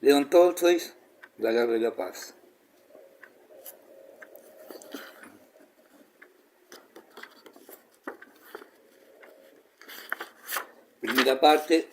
León Tolstoy, La Guerra y la Paz. Primera parte,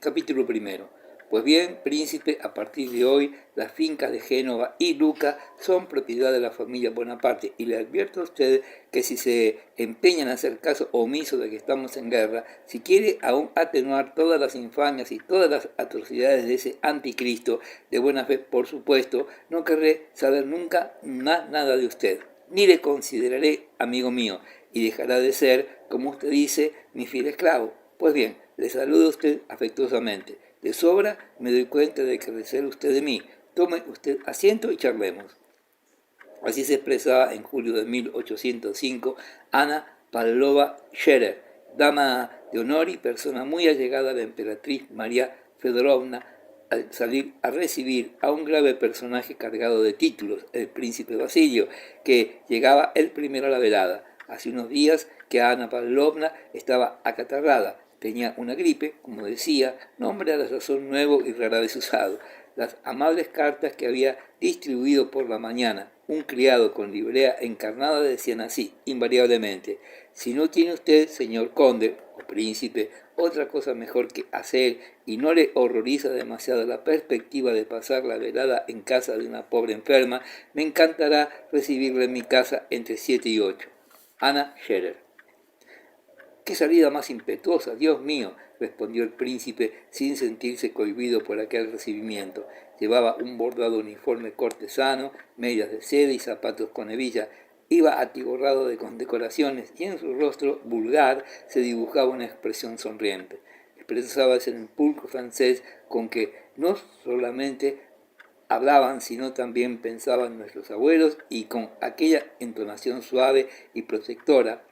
capítulo primero. Pues bien, príncipe, a partir de hoy las fincas de Génova y Luca son propiedad de la familia Bonaparte y le advierto a usted que si se empeña en hacer caso omiso de que estamos en guerra, si quiere aún atenuar todas las infamias y todas las atrocidades de ese anticristo, de buena fe por supuesto, no querré saber nunca más nada de usted, ni le consideraré amigo mío, y dejará de ser, como usted dice, mi fiel esclavo. Pues bien, le saludo a usted afectuosamente. De sobra me doy cuenta de que recela usted de mí. Tome usted asiento y charlemos. Así se expresaba en julio de 1805 Ana Pavlova Scherer, dama de honor y persona muy allegada a la emperatriz María Fedorovna, al salir a recibir a un grave personaje cargado de títulos, el príncipe Basilio, que llegaba el primero a la velada. Hace unos días que Ana Pavlovna estaba acatarrada, tenía una gripe, como decía, nombre a la sazón nuevo y rara vez usado. Las amables cartas que había distribuido por la mañana un criado con librea encarnada decían así, invariablemente: si no tiene usted, señor conde o príncipe, otra cosa mejor que hacer y no le horroriza demasiado la perspectiva de pasar la velada en casa de una pobre enferma, me encantará recibirla en mi casa entre 7 y 8. Ana Scherer. ¡Qué salida más impetuosa, Dios mío!, respondió el príncipe sin sentirse cohibido por aquel recibimiento. Llevaba un bordado uniforme cortesano, medias de seda y zapatos con hebilla. Iba atiborrado de condecoraciones y en su rostro vulgar se dibujaba una expresión sonriente. Expresaba ese pulcro francés con que no solamente hablaban, sino también pensaban nuestros abuelos, y con aquella entonación suave y protectora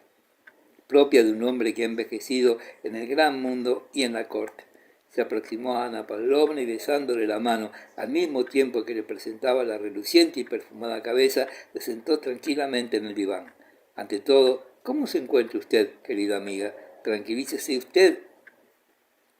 propia de un hombre que ha envejecido en el gran mundo y en la corte. Se aproximó a Ana Pavlovna y besándole la mano, al mismo tiempo que le presentaba la reluciente y perfumada cabeza, le sentó tranquilamente en el diván. Ante todo, ¿cómo se encuentra usted, querida amiga? Tranquilícese usted,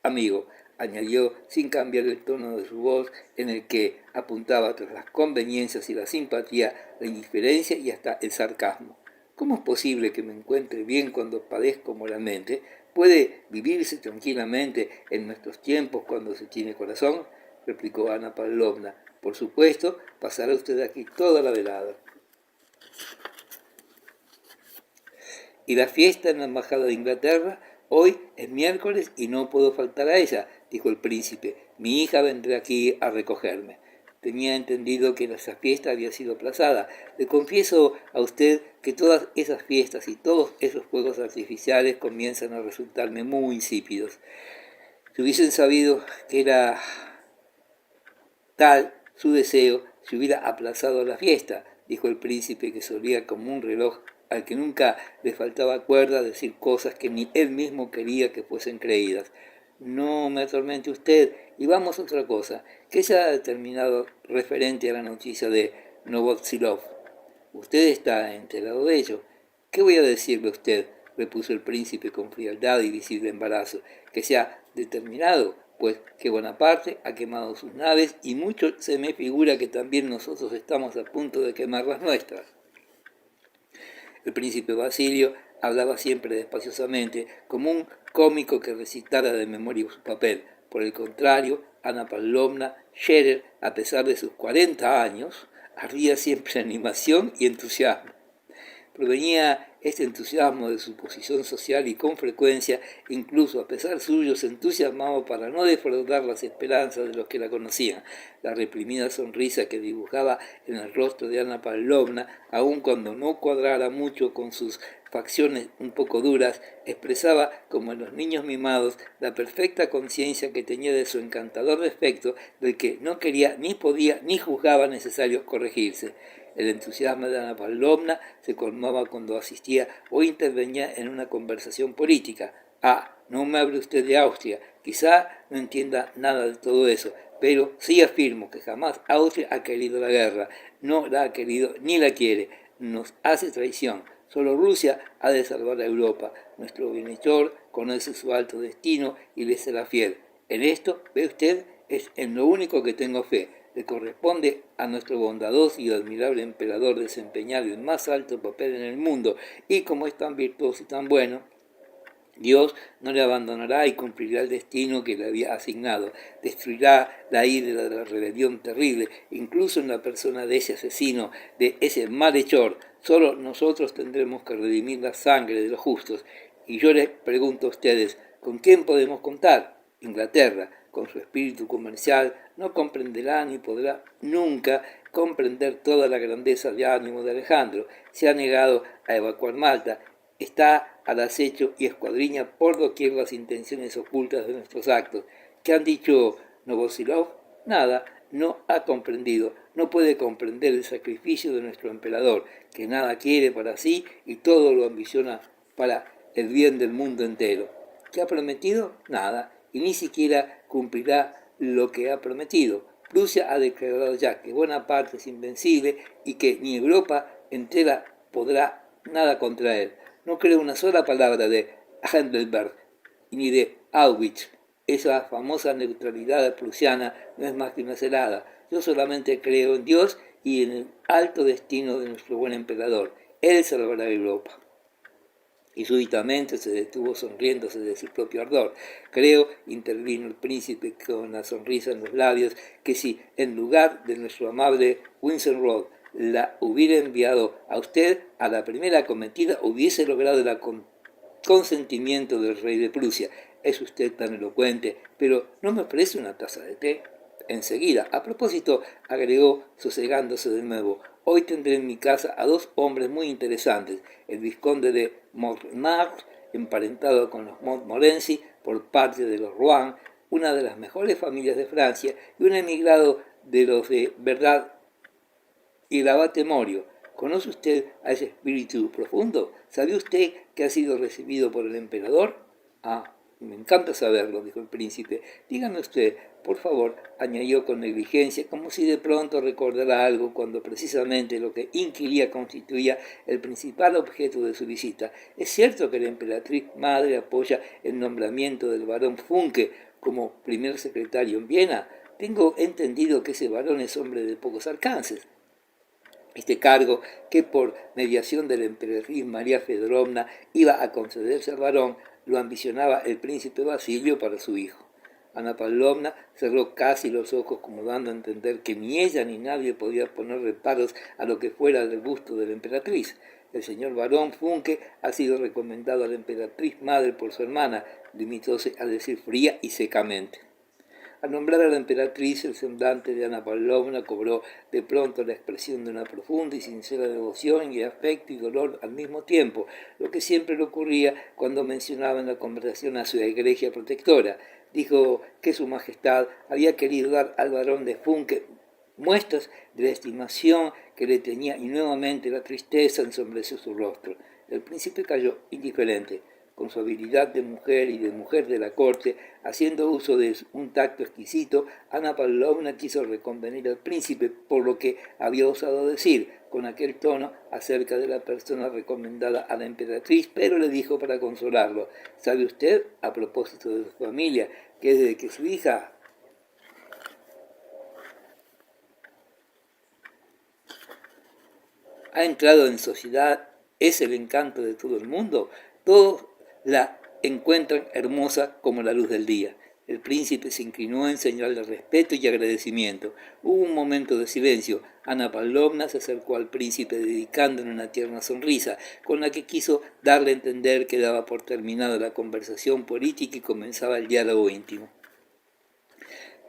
amigo, añadió sin cambiar el tono de su voz, en el que apuntaba tras las conveniencias y la simpatía, la indiferencia y hasta el sarcasmo. ¿Cómo es posible que me encuentre bien cuando padezco moralmente? ¿Puede vivirse tranquilamente en nuestros tiempos cuando se tiene corazón?, replicó Ana Pavlovna. Por supuesto, pasará usted aquí toda la velada. ¿Y la fiesta en la embajada de Inglaterra? Hoy es miércoles y no puedo faltar a ella, dijo el príncipe. Mi hija vendrá aquí a recogerme. Tenía entendido que esa fiesta había sido aplazada. Le confieso a usted que todas esas fiestas y todos esos fuegos artificiales comienzan a resultarme muy insípidos. Si hubiesen sabido que era tal su deseo, se hubiera aplazado la fiesta, dijo el príncipe, que solía como un reloj al que nunca le faltaba cuerda decir cosas que ni él mismo quería que fuesen creídas. No me atormente usted, y vamos a otra cosa. ¿Qué se ha determinado referente a la noticia de Novotsilov? Usted está enterado de ello. ¿Qué voy a decirle a usted?, repuso el príncipe con frialdad y visible embarazo. Que se ha determinado, pues, que Bonaparte ha quemado sus naves, y mucho se me figura que también nosotros estamos a punto de quemar las nuestras. El príncipe Basilio hablaba siempre despaciosamente, como un cómico que recitara de memoria su papel. Por el contrario, Ana Pavlovna Scherer, a pesar de sus 40 años, ardía siempre en animación y entusiasmo. Provenía este entusiasmo de su posición social y con frecuencia, incluso a pesar suyo, se entusiasmaba para no defraudar las esperanzas de los que la conocían. La reprimida sonrisa que dibujaba en el rostro de Ana Pavlovna, aun cuando no cuadrara mucho con sus facciones un poco duras, expresaba, como en los niños mimados, la perfecta conciencia que tenía de su encantador defecto, del que no quería, ni podía, ni juzgaba necesario corregirse. El entusiasmo de Ana Pavlovna se colmaba cuando asistía o intervenía en una conversación política. Ah, no me hable usted de Austria, quizá no entienda nada de todo eso, pero sí afirmo que jamás Austria ha querido la guerra, no la ha querido ni la quiere, nos hace traición. Solo Rusia ha de salvar a Europa. Nuestro bienhechor conoce su alto destino y le será fiel. En esto, ve usted, es en lo único que tengo fe. Le corresponde a nuestro bondadoso y admirable emperador desempeñar el más alto papel en el mundo, y como es tan virtuoso y tan bueno, Dios no le abandonará y cumplirá el destino que le había asignado. Destruirá la ira de la rebelión terrible, incluso en la persona de ese asesino, de ese malhechor. Solo nosotros tendremos que redimir la sangre de los justos. Y yo les pregunto a ustedes, ¿con quién podemos contar? Inglaterra, con su espíritu comercial, no comprenderá ni podrá nunca comprender toda la grandeza de ánimo de Alejandro. Se ha negado a evacuar Malta. Está al acecho y escuadriña por doquier las intenciones ocultas de nuestros actos. ¿Qué han dicho Novosilov? Nada, no ha comprendido, no puede comprender el sacrificio de nuestro emperador, que nada quiere para sí y todo lo ambiciona para el bien del mundo entero. ¿Qué ha prometido? Nada, y ni siquiera cumplirá lo que ha prometido. Prusia ha declarado ya que Bonaparte es invencible y que ni Europa entera podrá nada contra él. No creo una sola palabra de Heidelberg ni de Auschwitz. Esa famosa neutralidad prusiana no es más que una celada. Yo solamente creo en Dios y en el alto destino de nuestro buen emperador. Él salvará a Europa. Y súbitamente se detuvo sonriéndose de su propio ardor. Creo, intervino el príncipe con la sonrisa en los labios, que si en lugar de nuestro amable Windsor Road la hubiera enviado a usted a la primera cometida, hubiese logrado el consentimiento del rey de Prusia. Es usted tan elocuente, pero ¿no me ofrece una taza de té? Enseguida, a propósito, agregó, sosegándose de nuevo, hoy tendré en mi casa a dos hombres muy interesantes, el vizconde de Mortemart, emparentado con los Montmorency por parte de los Rohan, una de las mejores familias de Francia, y un emigrado de los de Verdad y el abate Morio. ¿Conoce usted a ese espíritu profundo? ¿Sabe usted que ha sido recibido por el emperador? Ah, me encanta saberlo, dijo el príncipe. Dígame usted, por favor, añadió con negligencia, como si de pronto recordara algo cuando precisamente lo que inquiría constituía el principal objeto de su visita. ¿Es cierto que la emperatriz madre apoya el nombramiento del barón Funke como primer secretario en Viena? Tengo entendido que ese varón es hombre de pocos alcances. Este cargo, que por mediación de la emperatriz María Fedorovna iba a concederse al varón, lo ambicionaba el príncipe Basilio para su hijo. Ana Pavlovna cerró casi los ojos como dando a entender que ni ella ni nadie podía poner reparos a lo que fuera del gusto de la emperatriz. El señor barón Funke ha sido recomendado a la emperatriz madre por su hermana, limitóse a decir fría y secamente. Al nombrar a la emperatriz, el semblante de Ana Pavlovna cobró de pronto la expresión de una profunda y sincera devoción y afecto y dolor al mismo tiempo, lo que siempre le ocurría cuando mencionaba en la conversación a su egregia protectora. Dijo que su majestad había querido dar al barón de Funke muestras de la estimación que le tenía y nuevamente la tristeza ensombreció su rostro. El príncipe cayó indiferente. Con su habilidad de mujer y de mujer de la corte, haciendo uso de un tacto exquisito, Ana Pavlovna quiso reconvenir al príncipe por lo que había osado decir con aquel tono acerca de la persona recomendada a la emperatriz, pero le dijo para consolarlo, ¿sabe usted, a propósito de su familia, que desde que su hija ha entrado en sociedad, es el encanto de todo el mundo? Todos la encuentran hermosa como la luz del día. El príncipe se inclinó en señal de respeto y agradecimiento. Hubo un momento de silencio. Ana Pavlovna se acercó al príncipe dedicándole una tierna sonrisa, con la que quiso darle a entender que daba por terminada la conversación política y comenzaba el diálogo íntimo.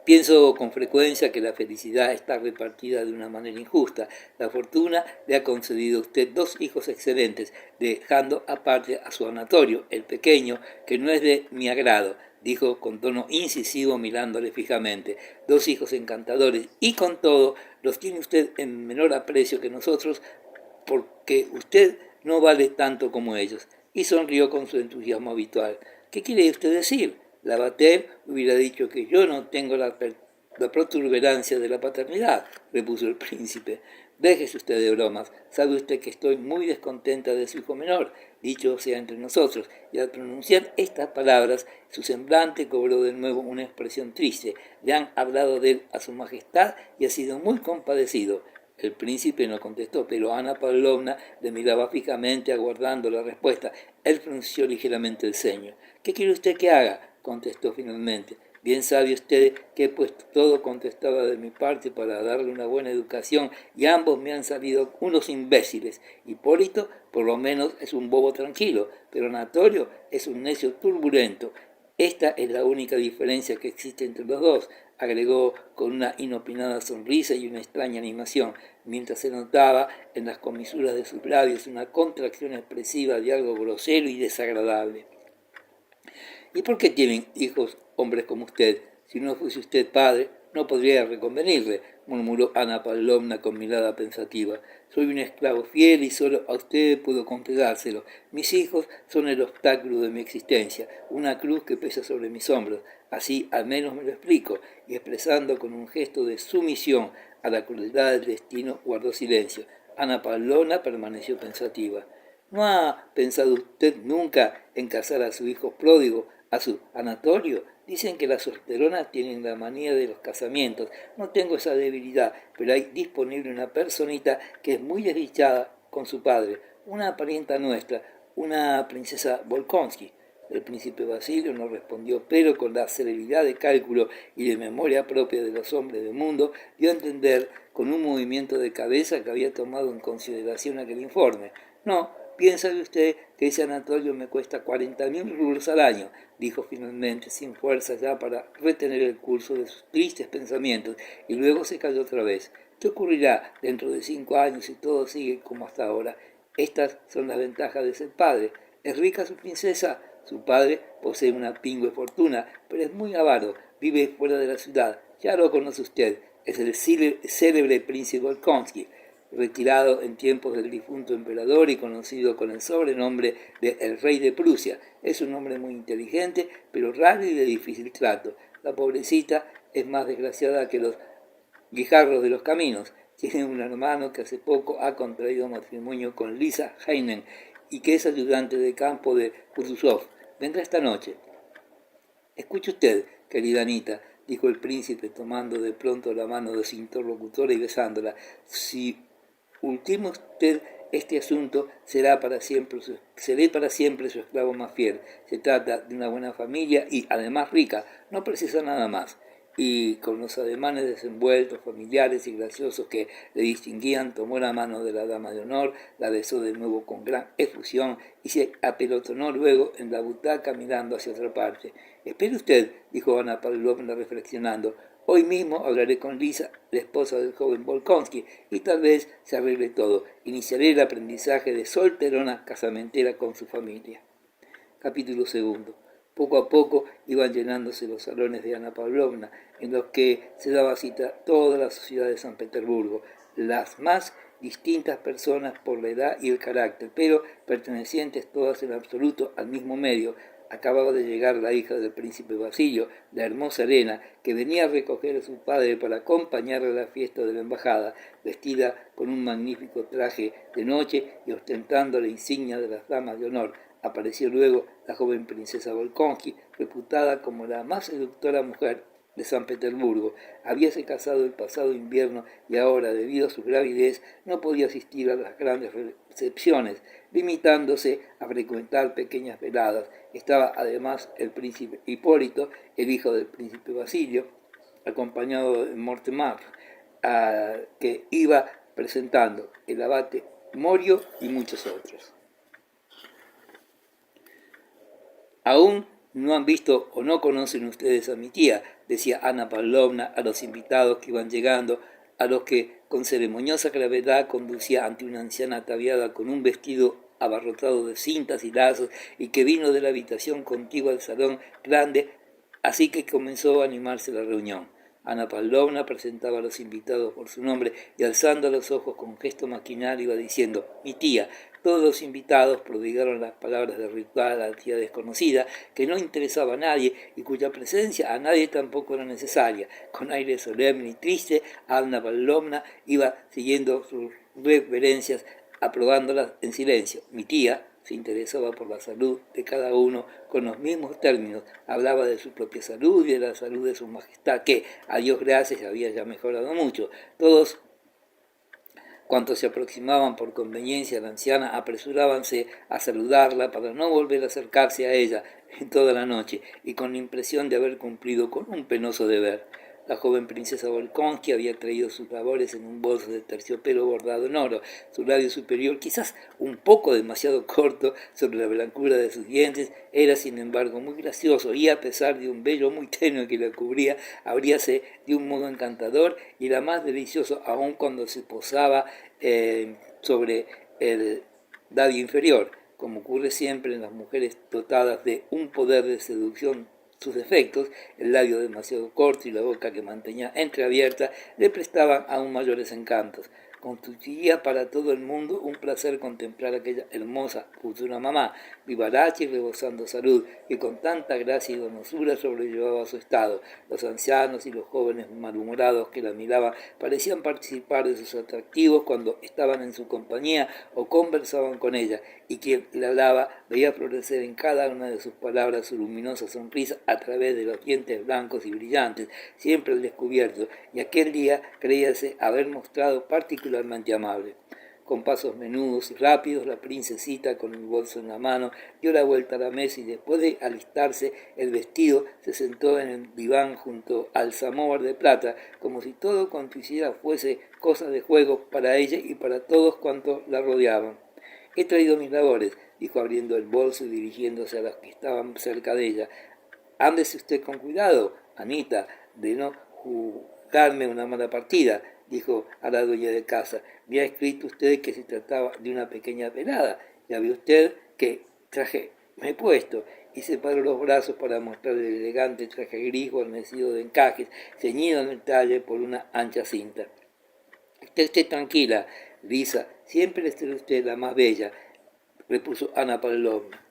Pienso con frecuencia que la felicidad está repartida de una manera injusta. La fortuna le ha concedido a usted dos hijos excelentes, dejando aparte a su Anatolio, el pequeño, que no es de mi agrado, dijo con tono incisivo mirándole fijamente. Dos hijos encantadores, y con todo los tiene usted en menor aprecio que nosotros, porque usted no vale tanto como ellos. Y sonrió con su entusiasmo habitual. ¿Qué quiere usted decir? Lavater hubiera dicho que yo no tengo la protuberancia de la paternidad, repuso el príncipe. Déjese usted de bromas. Sabe usted que estoy muy descontenta de su hijo menor. dicho sea entre nosotros. Y al pronunciar estas palabras, su semblante cobró de nuevo una expresión triste. Le han hablado de él a su majestad y ha sido muy compadecido. El príncipe no contestó, pero Ana Pavlovna le miraba fijamente aguardando la respuesta. Él frunció ligeramente el ceño. ¿Qué quiere usted que haga?, contestó finalmente. Bien sabe usted que he puesto todo contestaba de mi parte para darle una buena educación y ambos me han salido unos imbéciles. Hipólito por lo menos es un bobo tranquilo, pero Anatolio es un necio turbulento. Esta es la única diferencia que existe entre los dos, agregó con una inopinada sonrisa y una extraña animación, mientras se notaba en las comisuras de sus labios una contracción expresiva de algo grosero y desagradable. ¿Y por qué tienen hijos hombres como usted? Si no fuese usted padre, no podría reconvenirle, murmuró Ana Pavlovna con mirada pensativa. Soy un esclavo fiel y solo a usted puedo confesárselo. Mis hijos son el obstáculo de mi existencia, una cruz que pesa sobre mis hombros. Así al menos me lo explico, y expresando con un gesto de sumisión a la crueldad del destino, guardó silencio. Ana Pavlovna permaneció pensativa. ¿No ha pensado usted nunca en casar a su hijo pródigo, a su Anatolio? Dicen que las solteronas tienen la manía de los casamientos. No tengo esa debilidad, pero hay disponible una personita que es muy desdichada con su padre, una parienta nuestra, una princesa Volkonsky. El príncipe Basilio no respondió, pero con la celeridad de cálculo y de memoria propia de los hombres del mundo, dio a entender con un movimiento de cabeza que había tomado en consideración aquel informe. No, piensa usted que ese Anatolio me cuesta 40.000 rublos al año, dijo finalmente, sin fuerza ya para retener el curso de sus tristes pensamientos, y luego se calló otra vez. ¿Qué ocurrirá dentro de 5 años si todo sigue como hasta ahora? Estas son las ventajas de ser padre. ¿Es rica su princesa? Su padre posee una pingüe fortuna, pero es muy avaro, vive fuera de la ciudad. Ya lo conoce usted, es el célebre príncipe Volkonsky, retirado en tiempos del difunto emperador y conocido con el sobrenombre de El Rey de Prusia. Es un hombre muy inteligente, pero raro y de difícil trato. La pobrecita es más desgraciada que los guijarros de los caminos. Tiene un hermano que hace poco ha contraído matrimonio con Lisa Heinen y que es ayudante de campo de Kutuzov. Vendrá esta noche. Escuche usted, querida Anita, dijo el príncipe tomando de pronto la mano de su interlocutora y besándola. Si ultima usted este asunto, seré para siempre su esclavo más fiel. Se trata de una buena familia y, además, rica. No precisa nada más. Y con los ademanes desenvueltos, familiares y graciosos que le distinguían, tomó la mano de la dama de honor, la besó de nuevo con gran efusión y se apelotonó luego en la butaca mirando hacia otra parte. Espere usted, dijo Ana Pavlovna reflexionando. Hoy mismo hablaré con Lisa, la esposa del joven Volkonsky, y tal vez se arregle todo. Iniciaré el aprendizaje de solterona casamentera con su familia. Capítulo 2. Poco a poco iban llenándose los salones de Ana Pavlovna, en los que se daba cita toda la sociedad de San Petersburgo, las más distintas personas por la edad y el carácter, pero pertenecientes todas en absoluto al mismo medio. Acababa de llegar la hija del príncipe Basilio, la hermosa Elena, que venía a recoger a su padre para acompañarle a la fiesta de la embajada, vestida con un magnífico traje de noche y ostentando la insignia de las damas de honor. Apareció luego la joven princesa Volkonsky, reputada como la más seductora mujer de San Petersburgo. Habíase casado el pasado invierno y ahora, debido a su gravidez, no podía asistir a las grandes recepciones, limitándose a frecuentar pequeñas veladas. Estaba además el príncipe Hipólito, el hijo del príncipe Basilio, acompañado de Mortemar, que iba presentando el abate Morio y muchos otros. Aún no han visto o no conocen ustedes a mi tía, decía Ana Pavlovna a los invitados que iban llegando, a los que con ceremoniosa gravedad conducía ante una anciana ataviada con un vestido abarrotado de cintas y lazos y que vino de la habitación contigua al salón grande, así que comenzó a animarse la reunión. Ana Pavlovna presentaba a los invitados por su nombre y alzando los ojos con gesto maquinal iba diciendo, mi tía. Todos los invitados prodigaron las palabras de ritual a la tía desconocida, que no interesaba a nadie y cuya presencia a nadie tampoco era necesaria. Con aire solemne y triste, Ana Pavlovna iba siguiendo sus reverencias, aprobándolas en silencio. Mi tía se interesaba por la salud de cada uno con los mismos términos. Hablaba de su propia salud y de la salud de su majestad, que, a Dios gracias, había ya mejorado mucho. Todos cuantos se aproximaban por conveniencia a la anciana apresurábanse a saludarla para no volver a acercarse a ella en toda la noche y con la impresión de haber cumplido con un penoso deber. La joven princesa Volkonsky había traído sus labores en un bolso de terciopelo bordado en oro. Su labio superior, quizás un poco demasiado corto sobre la blancura de sus dientes, era sin embargo muy gracioso y, a pesar de un vello muy tenue que la cubría, abríase de un modo encantador y era más delicioso aún cuando se posaba sobre el labio inferior, como ocurre siempre en las mujeres dotadas de un poder de seducción. Sus defectos, el labio demasiado corto y la boca que mantenía entreabierta, le prestaban aún mayores encantos. Constituía para todo el mundo un placer contemplar a aquella hermosa futura mamá, vivaracha y rebosando salud, que con tanta gracia y donosura sobrellevaba su estado. Los ancianos y los jóvenes malhumorados que la miraban parecían participar de sus atractivos cuando estaban en su compañía o conversaban con ella, y quien la hablaba veía florecer en cada una de sus palabras su luminosa sonrisa a través de los dientes blancos y brillantes, siempre al descubierto, y aquel día creíase haber mostrado particularmente amable. Con pasos menudos y rápidos, la princesita, con el bolso en la mano, dio la vuelta a la mesa y, después de alistarse el vestido, se sentó en el diván junto al samóvar de plata, como si todo cuanto hiciera fuese cosa de juego para ella y para todos cuantos la rodeaban. He traído mis labores, dijo abriendo el bolso y dirigiéndose a los que estaban cerca de ella. Ándese usted con cuidado, Anita, de no jugarme una mala partida, dijo a la dueña de casa. Me ha escrito usted que se trataba de una pequeña pelada. Ya ve usted qué traje me he puesto, y separó los brazos para mostrar el elegante traje gris guarnecido de encajes, ceñido en el talle por una ancha cinta. Esté tranquila, Lisa, siempre será usted la más bella, repuso Ana Pavlovna.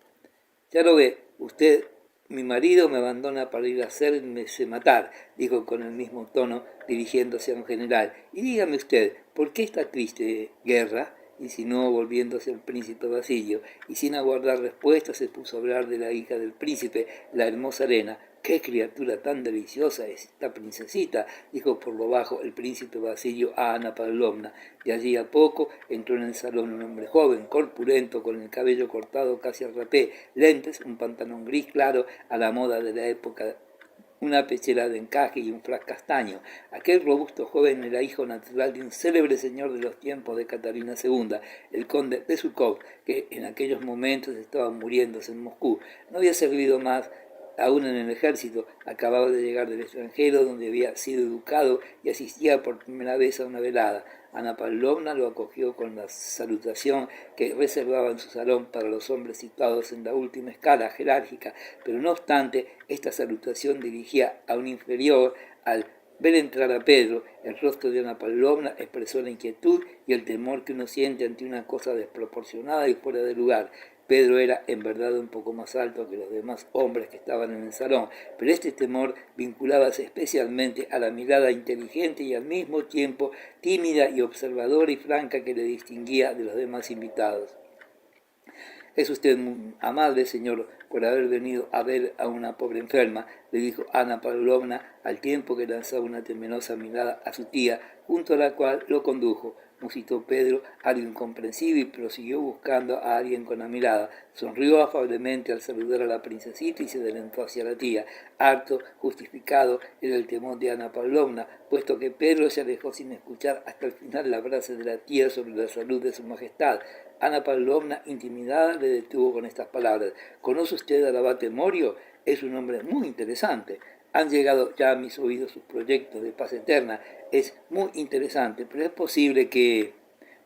Ya lo ve, usted, mi marido me abandona para ir a hacerme matar, dijo con el mismo tono, dirigiéndose a un general. Y dígame usted, ¿por qué esta triste guerra? Insinuó volviéndose al príncipe Basilio, y sin aguardar respuesta se puso a hablar de la hija del príncipe, la hermosa Elena. ¡Qué criatura tan deliciosa es esta princesita!, dijo por lo bajo el príncipe Basilio a Ana Pavlovna. De allí a poco entró en el salón un hombre joven, corpulento, con el cabello cortado casi al rapé, lentes, un pantalón gris claro a la moda de la época, una pechera de encaje y un frac castaño. Aquel robusto joven era hijo natural de un célebre señor de los tiempos de Catarina II, el conde de Zhukov, que en aquellos momentos estaba muriéndose en Moscú. No había servido más aún en el ejército, acababa de llegar del extranjero donde había sido educado y asistía por primera vez a una velada. Ana Pavlovna lo acogió con la salutación que reservaba en su salón para los hombres situados en la última escala jerárquica, pero no obstante, esta salutación dirigía a un inferior. Al ver entrar a Pedro, el rostro de Ana Pavlovna expresó la inquietud y el temor que uno siente ante una cosa desproporcionada y fuera de lugar. Pedro era en verdad un poco más alto que los demás hombres que estaban en el salón, pero este temor vinculábase especialmente a la mirada inteligente y al mismo tiempo tímida y observadora y franca que le distinguía de los demás invitados. Es usted muy amable, señor, por haber venido a ver a una pobre enferma, le dijo Ana Pavlovna al tiempo que lanzaba una temerosa mirada a su tía, junto a la cual lo condujo. Musitó Pedro, algo incomprensivo, y prosiguió buscando a alguien con la mirada. Sonrió afablemente al saludar a la princesita y se adelantó hacia la tía. Harto justificado era el temor de Ana Pavlovna, puesto que Pedro se alejó sin escuchar hasta el final la frase de la tía sobre la salud de su majestad. Ana Pavlovna, intimidada, le detuvo con estas palabras. ¿Conoce usted al abate Morio? Es un hombre muy interesante. Han llegado ya a mis oídos sus proyectos de paz eterna. Es muy interesante, pero es posible que...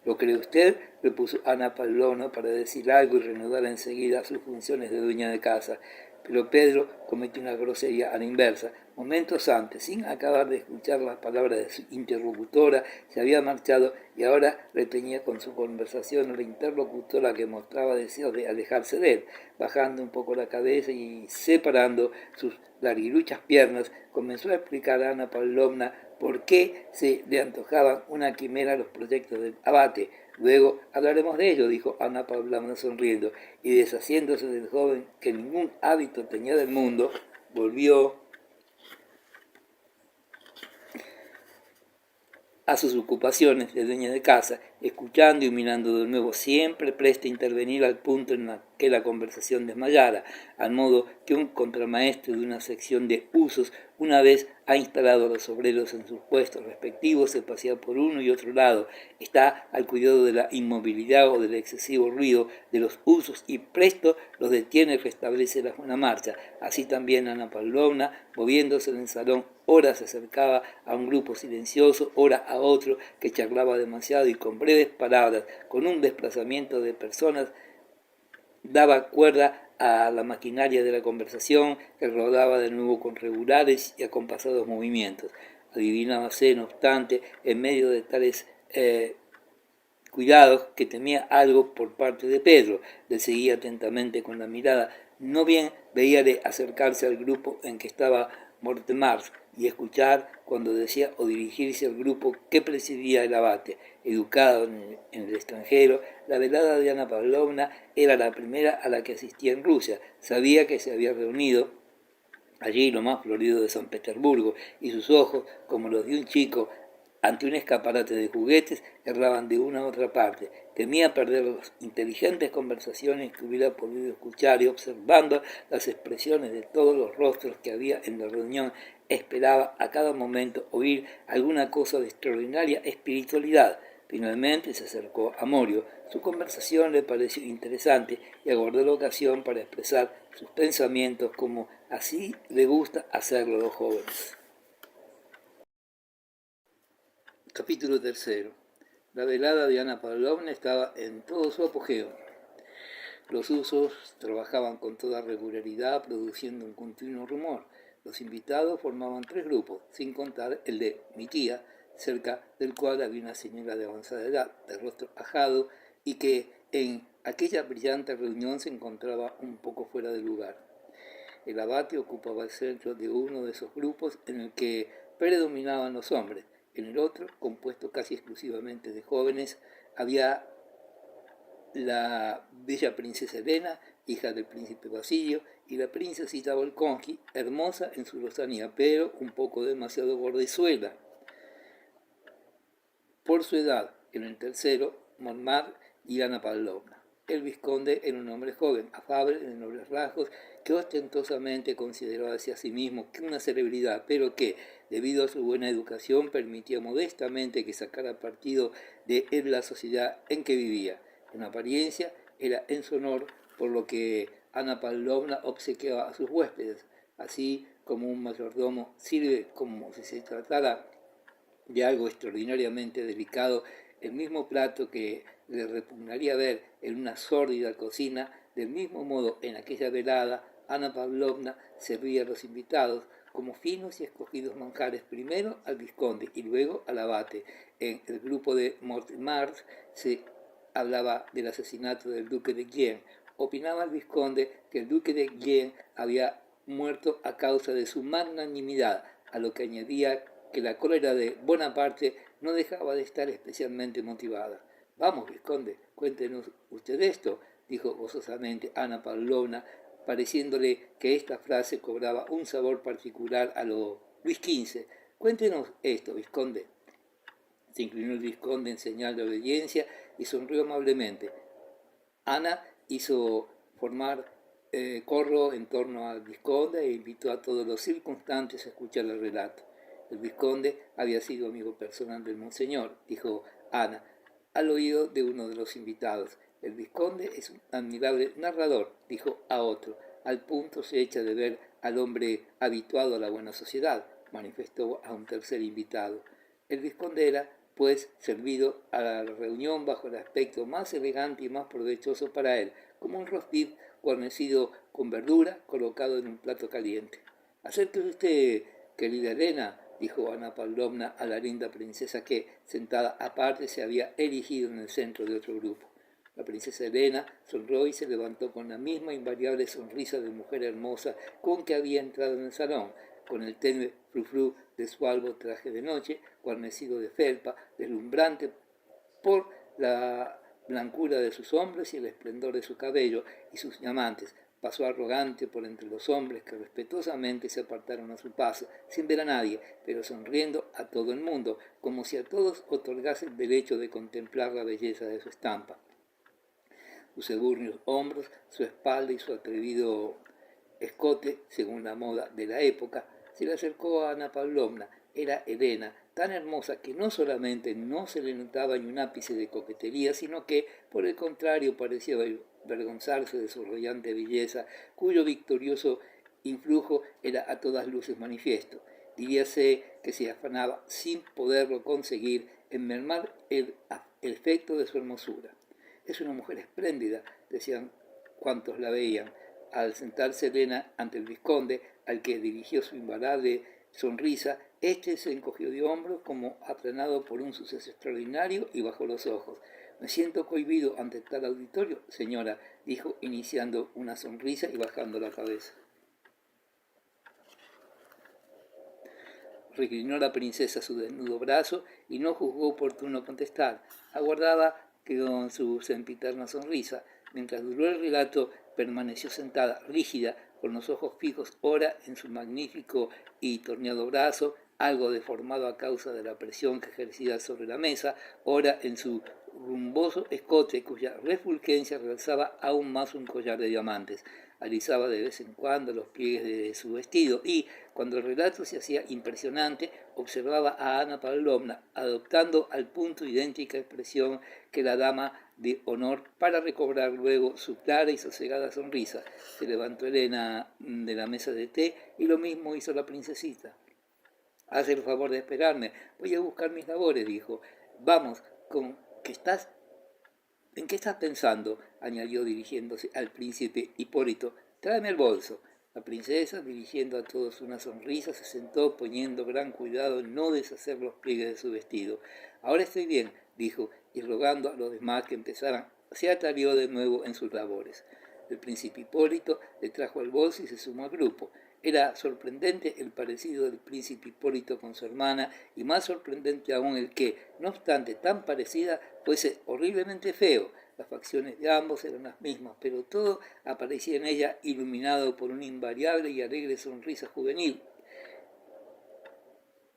¿Lo cree usted?, repuso Ana Pavlovna para decir algo y reanudar enseguida sus funciones de dueña de casa. Pero Pedro cometió una grosería a la inversa. Momentos antes, sin acabar de escuchar las palabras de su interlocutora, se había marchado y ahora retenía con su conversación a la interlocutora, que mostraba deseos de alejarse de él. Bajando un poco la cabeza y separando sus larguiruchas piernas, comenzó a explicar a Ana Pavlovna por qué se le antojaban una quimera los proyectos del abate. Luego hablaremos de ello, dijo Ana Pavlovna sonriendo, y deshaciéndose del joven que ningún hábito tenía del mundo, volvió a sus ocupaciones de dueña de casa, escuchando y mirando de nuevo, siempre presta a intervenir al punto en que la conversación desmayara, al modo que un contramaestre de una sección de usos, una vez ha instalado a los obreros en sus puestos respectivos, se pasea por uno y otro lado, está al cuidado de la inmovilidad o del excesivo ruido de los usos y presto los detiene y restablece la buena marcha. Así también Ana Pavlovna, moviéndose en el salón, ora se acercaba a un grupo silencioso, ora a otro que charlaba demasiado y con breves palabras, con un desplazamiento de personas, daba cuerda a la maquinaria de la conversación que rodaba de nuevo con regulares y acompasados movimientos. Adivinábase, no obstante, en medio de tales cuidados, que temía algo por parte de Pedro. Le seguía atentamente con la mirada. No bien veíale acercarse al grupo en que estaba Mortemart y escuchar cuando decía o dirigirse al grupo que presidía el abate. Educado en el extranjero, la velada de Ana Pavlovna era la primera a la que asistía en Rusia. Sabía que se había reunido allí lo más florido de San Petersburgo, y sus ojos, como los de un chico ante un escaparate de juguetes, erraban de una a otra parte. Temía perder las inteligentes conversaciones que hubiera podido escuchar, y observando las expresiones de todos los rostros que había en la reunión, esperaba a cada momento oír alguna cosa de extraordinaria espiritualidad. Finalmente se acercó a Morio. Su conversación le pareció interesante y aguardó la ocasión para expresar sus pensamientos como así le gusta hacerlo a los jóvenes. Capítulo 3. La velada de Ana Pavlovna estaba en todo su apogeo. Los usos trabajaban con toda regularidad, produciendo un continuo rumor. Los invitados formaban 3 grupos, sin contar el de mi tía, cerca del cual había una señora de avanzada edad, de rostro ajado, y que en aquella brillante reunión se encontraba un poco fuera de lugar. El abate ocupaba el centro de uno de esos grupos en el que predominaban los hombres. En el otro, compuesto casi exclusivamente de jóvenes, había la bella princesa Elena, hija del príncipe Basilio, y la princesita Volkonji, hermosa en su lozanía, pero un poco demasiado gordezuela por su edad. En el tercero, Montmartre y Ana Pavlovna. El vizconde era un hombre joven, afable, de nobles rasgos, que ostentosamente consideraba hacia sí mismo una celebridad, pero que, debido a su buena educación, permitía modestamente que sacara partido de la sociedad en que vivía. En apariencia era en su honor, por lo que Ana Pavlovna obsequiaba a sus huéspedes, así como un mayordomo sirve como si se tratara de algo extraordinariamente delicado, el mismo plato que le repugnaría ver en una sórdida cocina. Del mismo modo, en aquella velada, Ana Pavlovna servía a los invitados como finos y escogidos manjares, primero al vizconde y luego al abate. En el grupo de Mortemart se hablaba del asesinato del duque de Guienne. Opinaba el vizconde que el duque de Guienne había muerto a causa de su magnanimidad, a lo que añadía que la cólera de Bonaparte no dejaba de estar especialmente motivada. Vamos, vizconde, cuéntenos usted esto, dijo gozosamente Ana Pavlovna, pareciéndole que esta frase cobraba un sabor particular a lo Luis XV. Cuéntenos esto, vizconde. Se inclinó el vizconde en señal de obediencia y sonrió amablemente. Ana hizo formar corro en torno al vizconde e invitó a todos los circunstantes a escuchar el relato. El vizconde había sido amigo personal del monseñor, dijo Ana, al oído de uno de los invitados. El vizconde es un admirable narrador, dijo a otro. Al punto se echa de ver al hombre habituado a la buena sociedad, manifestó a un tercer invitado. El vizconde era, pues, servido a la reunión bajo el aspecto más elegante y más provechoso para él, como un roast beef guarnecido con verdura colocado en un plato caliente. Acérquese usted, querida Elena, dijo Ana Pavlovna a la linda princesa que, sentada aparte, se había erigido en el centro de otro grupo. La princesa Elena sonrió y se levantó con la misma invariable sonrisa de mujer hermosa con que había entrado en el salón, con el tenue frufru de su albo traje de noche, guarnecido de felpa, deslumbrante por la blancura de sus hombros y el esplendor de su cabello y sus diamantes. Pasó arrogante por entre los hombres que respetuosamente se apartaron a su paso, sin ver a nadie, pero sonriendo a todo el mundo, como si a todos otorgase el derecho de contemplar la belleza de su estampa. Sus ebúrneos hombros, su espalda y su atrevido escote, según la moda de la época, se le acercó a Ana Pavlovna. Era Helena, tan hermosa que no solamente no se le notaba ni un ápice de coquetería, sino que, por el contrario, parecía avergonzarse de su radiante belleza, cuyo victorioso influjo era a todas luces manifiesto. Diríase que se afanaba, sin poderlo conseguir, en mermar el efecto de su hermosura. Es una mujer espléndida, decían cuantos la veían. Al sentarse Helena ante el vizconde, al que dirigió su invariable sonrisa, éste se encogió de hombros como aplanado por un suceso extraordinario y bajó los ojos. Me siento cohibido ante tal auditorio, señora, dijo, iniciando una sonrisa y bajando la cabeza. Reclinó la princesa su desnudo brazo y no juzgó oportuno contestar. Aguardaba que con su sempiterna sonrisa, mientras duró el relato, permaneció sentada, rígida, con los ojos fijos, ora en su magnífico y torneado brazo, algo deformado a causa de la presión que ejercía sobre la mesa, ora en su rumboso escote, cuya refulgencia realzaba aún más un collar de diamantes. Alisaba de vez en cuando los pliegues de su vestido y, cuando el relato se hacía impresionante, observaba a Ana Pavlovna adoptando al punto idéntica expresión que la dama de honor para recobrar luego su clara y sosegada sonrisa. Se levantó Helena de la mesa de té y lo mismo hizo la princesita. Haz el favor de esperarme, voy a buscar mis labores, dijo. Vamos, ¿en qué estás pensando? Añadió dirigiéndose al príncipe Hipólito. Tráeme el bolso. La princesa, dirigiendo a todos una sonrisa, se sentó poniendo gran cuidado en no deshacer los pliegues de su vestido. Ahora estoy bien, dijo, y rogando a los demás que empezaran, se atareó de nuevo en sus labores. El príncipe Hipólito le trajo el bolso y se sumó al grupo. Era sorprendente el parecido del príncipe Hipólito con su hermana y más sorprendente aún el que, no obstante tan parecida, fuese horriblemente feo. Las facciones de ambos eran las mismas, pero todo aparecía en ella iluminado por una invariable y alegre sonrisa juvenil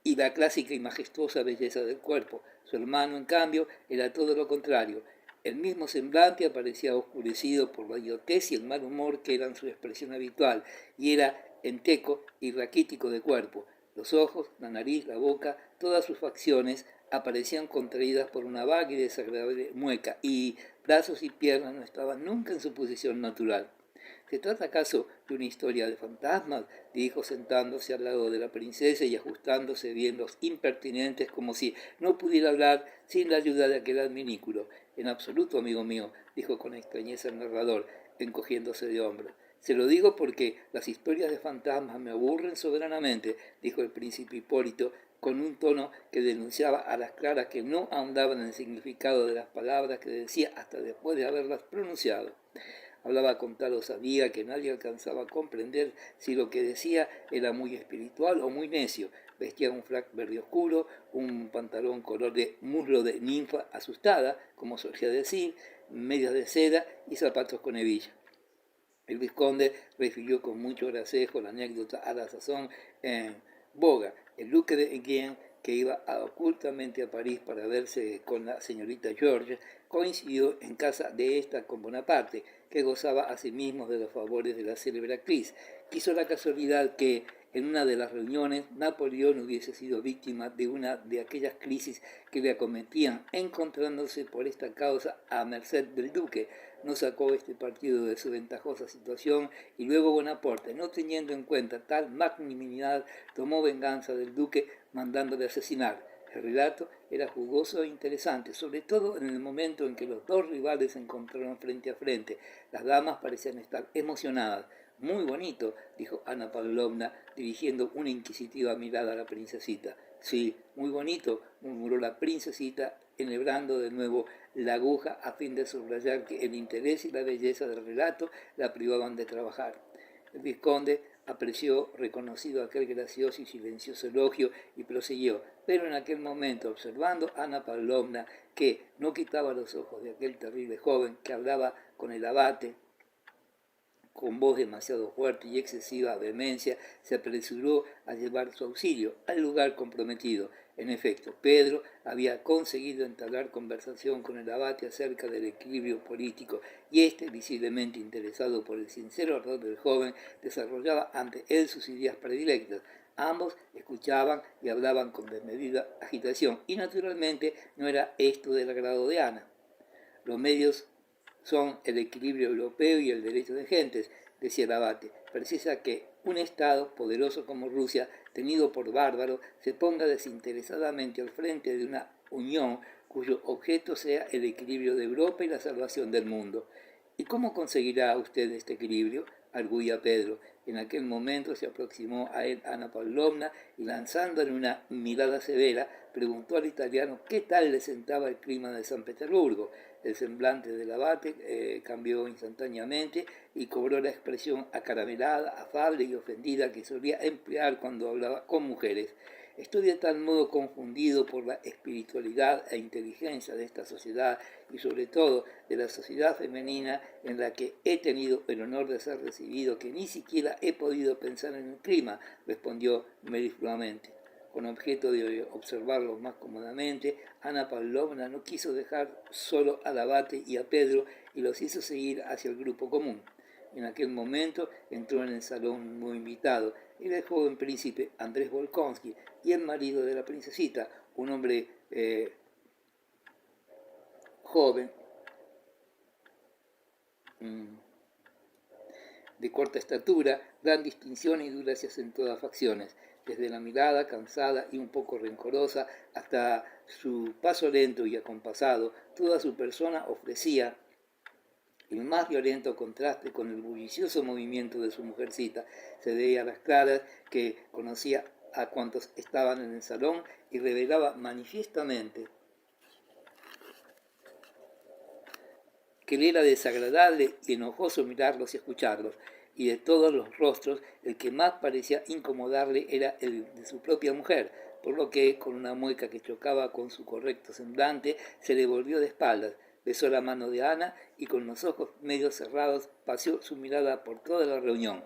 y la clásica y majestuosa belleza del cuerpo. Su hermano, en cambio, era todo lo contrario. El mismo semblante aparecía oscurecido por la idiotez y el mal humor que eran su expresión habitual, y era enteco y raquítico de cuerpo. Los ojos, la nariz, la boca, todas sus facciones aparecían contraídas por una vaga y desagradable mueca, y brazos y piernas no estaban nunca en su posición natural. ¿Se trata acaso de una historia de fantasmas?, dijo sentándose al lado de la princesa y ajustándose bien los impertinentes como si no pudiera hablar sin la ayuda de aquel adminículo. En absoluto, amigo mío, dijo con extrañeza el narrador, encogiéndose de hombros. Se lo digo porque las historias de fantasmas me aburren soberanamente, dijo el príncipe Hipólito, con un tono que denunciaba a las claras que no ahondaban en el significado de las palabras que decía hasta después de haberlas pronunciado. Hablaba con tal osadía que nadie alcanzaba a comprender si lo que decía era muy espiritual o muy necio. Vestía un frac verde oscuro, un pantalón color de muslo de ninfa asustada, como solía decir, medias de seda y zapatos con hebilla. El vizconde refirió con mucho gracejo la anécdota a la sazón en boga. El duque de Enghien, que iba ocultamente a París para verse con la señorita George, coincidió en casa de esta con Bonaparte, que gozaba asimismo de los favores de la célebre actriz. Quiso la casualidad que en una de las reuniones Napoleón hubiese sido víctima de una de aquellas crisis que le acometían, encontrándose por esta causa a merced del duque. No sacó este partido de su ventajosa situación y luego Bonaparte, no teniendo en cuenta tal magnanimidad, tomó venganza del duque mandándole asesinar. El relato era jugoso e interesante, sobre todo en el momento en que los dos rivales se encontraron frente a frente. Las damas parecían estar emocionadas. Muy bonito, dijo Ana Pavlovna, dirigiendo una inquisitiva mirada a la princesita. Sí, muy bonito, murmuró la princesita, enhebrando de nuevo la aguja a fin de subrayar que el interés y la belleza del relato la privaban de trabajar. El vizconde, apreció reconocido aquel gracioso y silencioso elogio y prosiguió. Pero en aquel momento, observando a Ana Pavlovna, que no quitaba los ojos de aquel terrible joven que hablaba con el abate, con voz demasiado fuerte y excesiva vehemencia, se apresuró a llevar su auxilio al lugar comprometido. En efecto, Pedro había conseguido entablar conversación con el abate acerca del equilibrio político, y éste, visiblemente interesado por el sincero ardor del joven, desarrollaba ante él sus ideas predilectas. Ambos escuchaban y hablaban con desmedida agitación, y naturalmente no era esto del agrado de Ana. Los medios son el equilibrio europeo y el derecho de gentes, decía el abate. Precisa que un Estado poderoso como Rusia, tenido por bárbaro, se ponga desinteresadamente al frente de una unión cuyo objeto sea el equilibrio de Europa y la salvación del mundo. ¿Y cómo conseguirá usted este equilibrio?, arguía Pedro. En aquel momento se aproximó a él Ana Pavlovna y, lanzándole una mirada severa, preguntó al italiano qué tal le sentaba el clima de San Petersburgo. El semblante del abate cambió instantáneamente y cobró la expresión acaramelada, afable y ofendida que solía emplear cuando hablaba con mujeres. Estoy de tal modo confundido por la espiritualidad e inteligencia de esta sociedad y sobre todo de la sociedad femenina en la que he tenido el honor de ser recibido, que ni siquiera he podido pensar en el clima, respondió mellifluamente. Con objeto de observarlos más cómodamente, Ana Pavlovna no quiso dejar solo al abate y a Pedro y los hizo seguir hacia el grupo común. En aquel momento entró en el salón un nuevo invitado. Era el joven príncipe Andrés Volkonsky y el marido de la princesita, un hombre joven, de corta estatura, gran distinción y duracias en todas facciones, desde la mirada cansada y un poco rencorosa hasta su paso lento y acompasado. Toda su persona ofrecía el más violento contraste con el bullicioso movimiento de su mujercita. Se veía a las claras que conocía a cuantos estaban en el salón y revelaba manifiestamente que le era desagradable y enojoso mirarlos y escucharlos, y de todos los rostros el que más parecía incomodarle era el de su propia mujer, por lo que, con una mueca que chocaba con su correcto semblante, se le volvió de espaldas, besó la mano de Ana y con los ojos medio cerrados paseó su mirada por toda la reunión.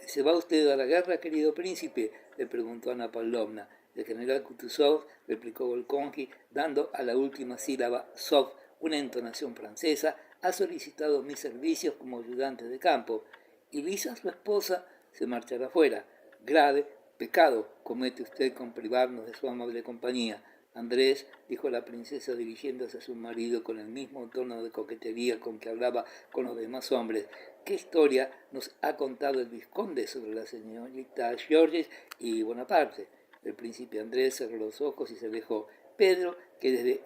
¿Se va usted a la guerra, querido príncipe?, le preguntó Ana Pavlovna. El general Kutuzov, replicó Volkonsky, dando a la última sílaba sov una entonación francesa, ha solicitado mis servicios como ayudante de campo, y Lisa, su esposa, se marchará fuera. Grave pecado comete usted con privarnos de su amable compañía. Andrés, dijo la princesa dirigiéndose a su marido con el mismo tono de coquetería con que hablaba con los demás hombres, ¿qué historia nos ha contado el vizconde sobre la señorita Georges y Bonaparte? El príncipe Andrés cerró los ojos y se alejó. Pedro, que desde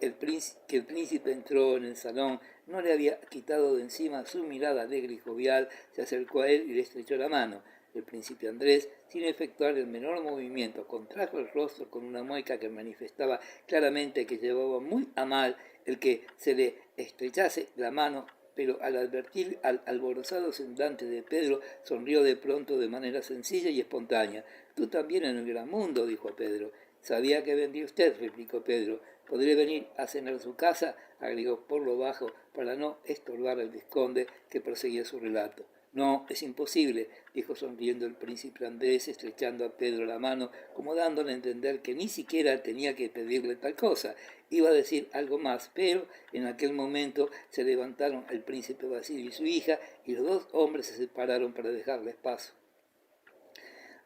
que el príncipe entró en el salón no le había quitado de encima su mirada alegre y jovial, se acercó a él y le estrechó la mano. El príncipe Andrés, sin efectuar el menor movimiento, contrajo el rostro con una mueca que manifestaba claramente que llevaba muy a mal el que se le estrechase la mano, pero al advertir al alborozado semblante de Pedro, sonrió de pronto de manera sencilla y espontánea. Tú también en el gran mundo, dijo a Pedro. Sabía que vendría usted, replicó Pedro. ¿Podré venir a cenar a su casa?, agregó por lo bajo, para no estorbar al vizconde, que proseguía su relato. No, es imposible, dijo sonriendo el príncipe Andrés, estrechando a Pedro la mano, como dándole a entender que ni siquiera tenía que pedirle tal cosa. Iba a decir algo más, pero en aquel momento se levantaron el príncipe Basilio y su hija, y los dos hombres se separaron para dejarles paso.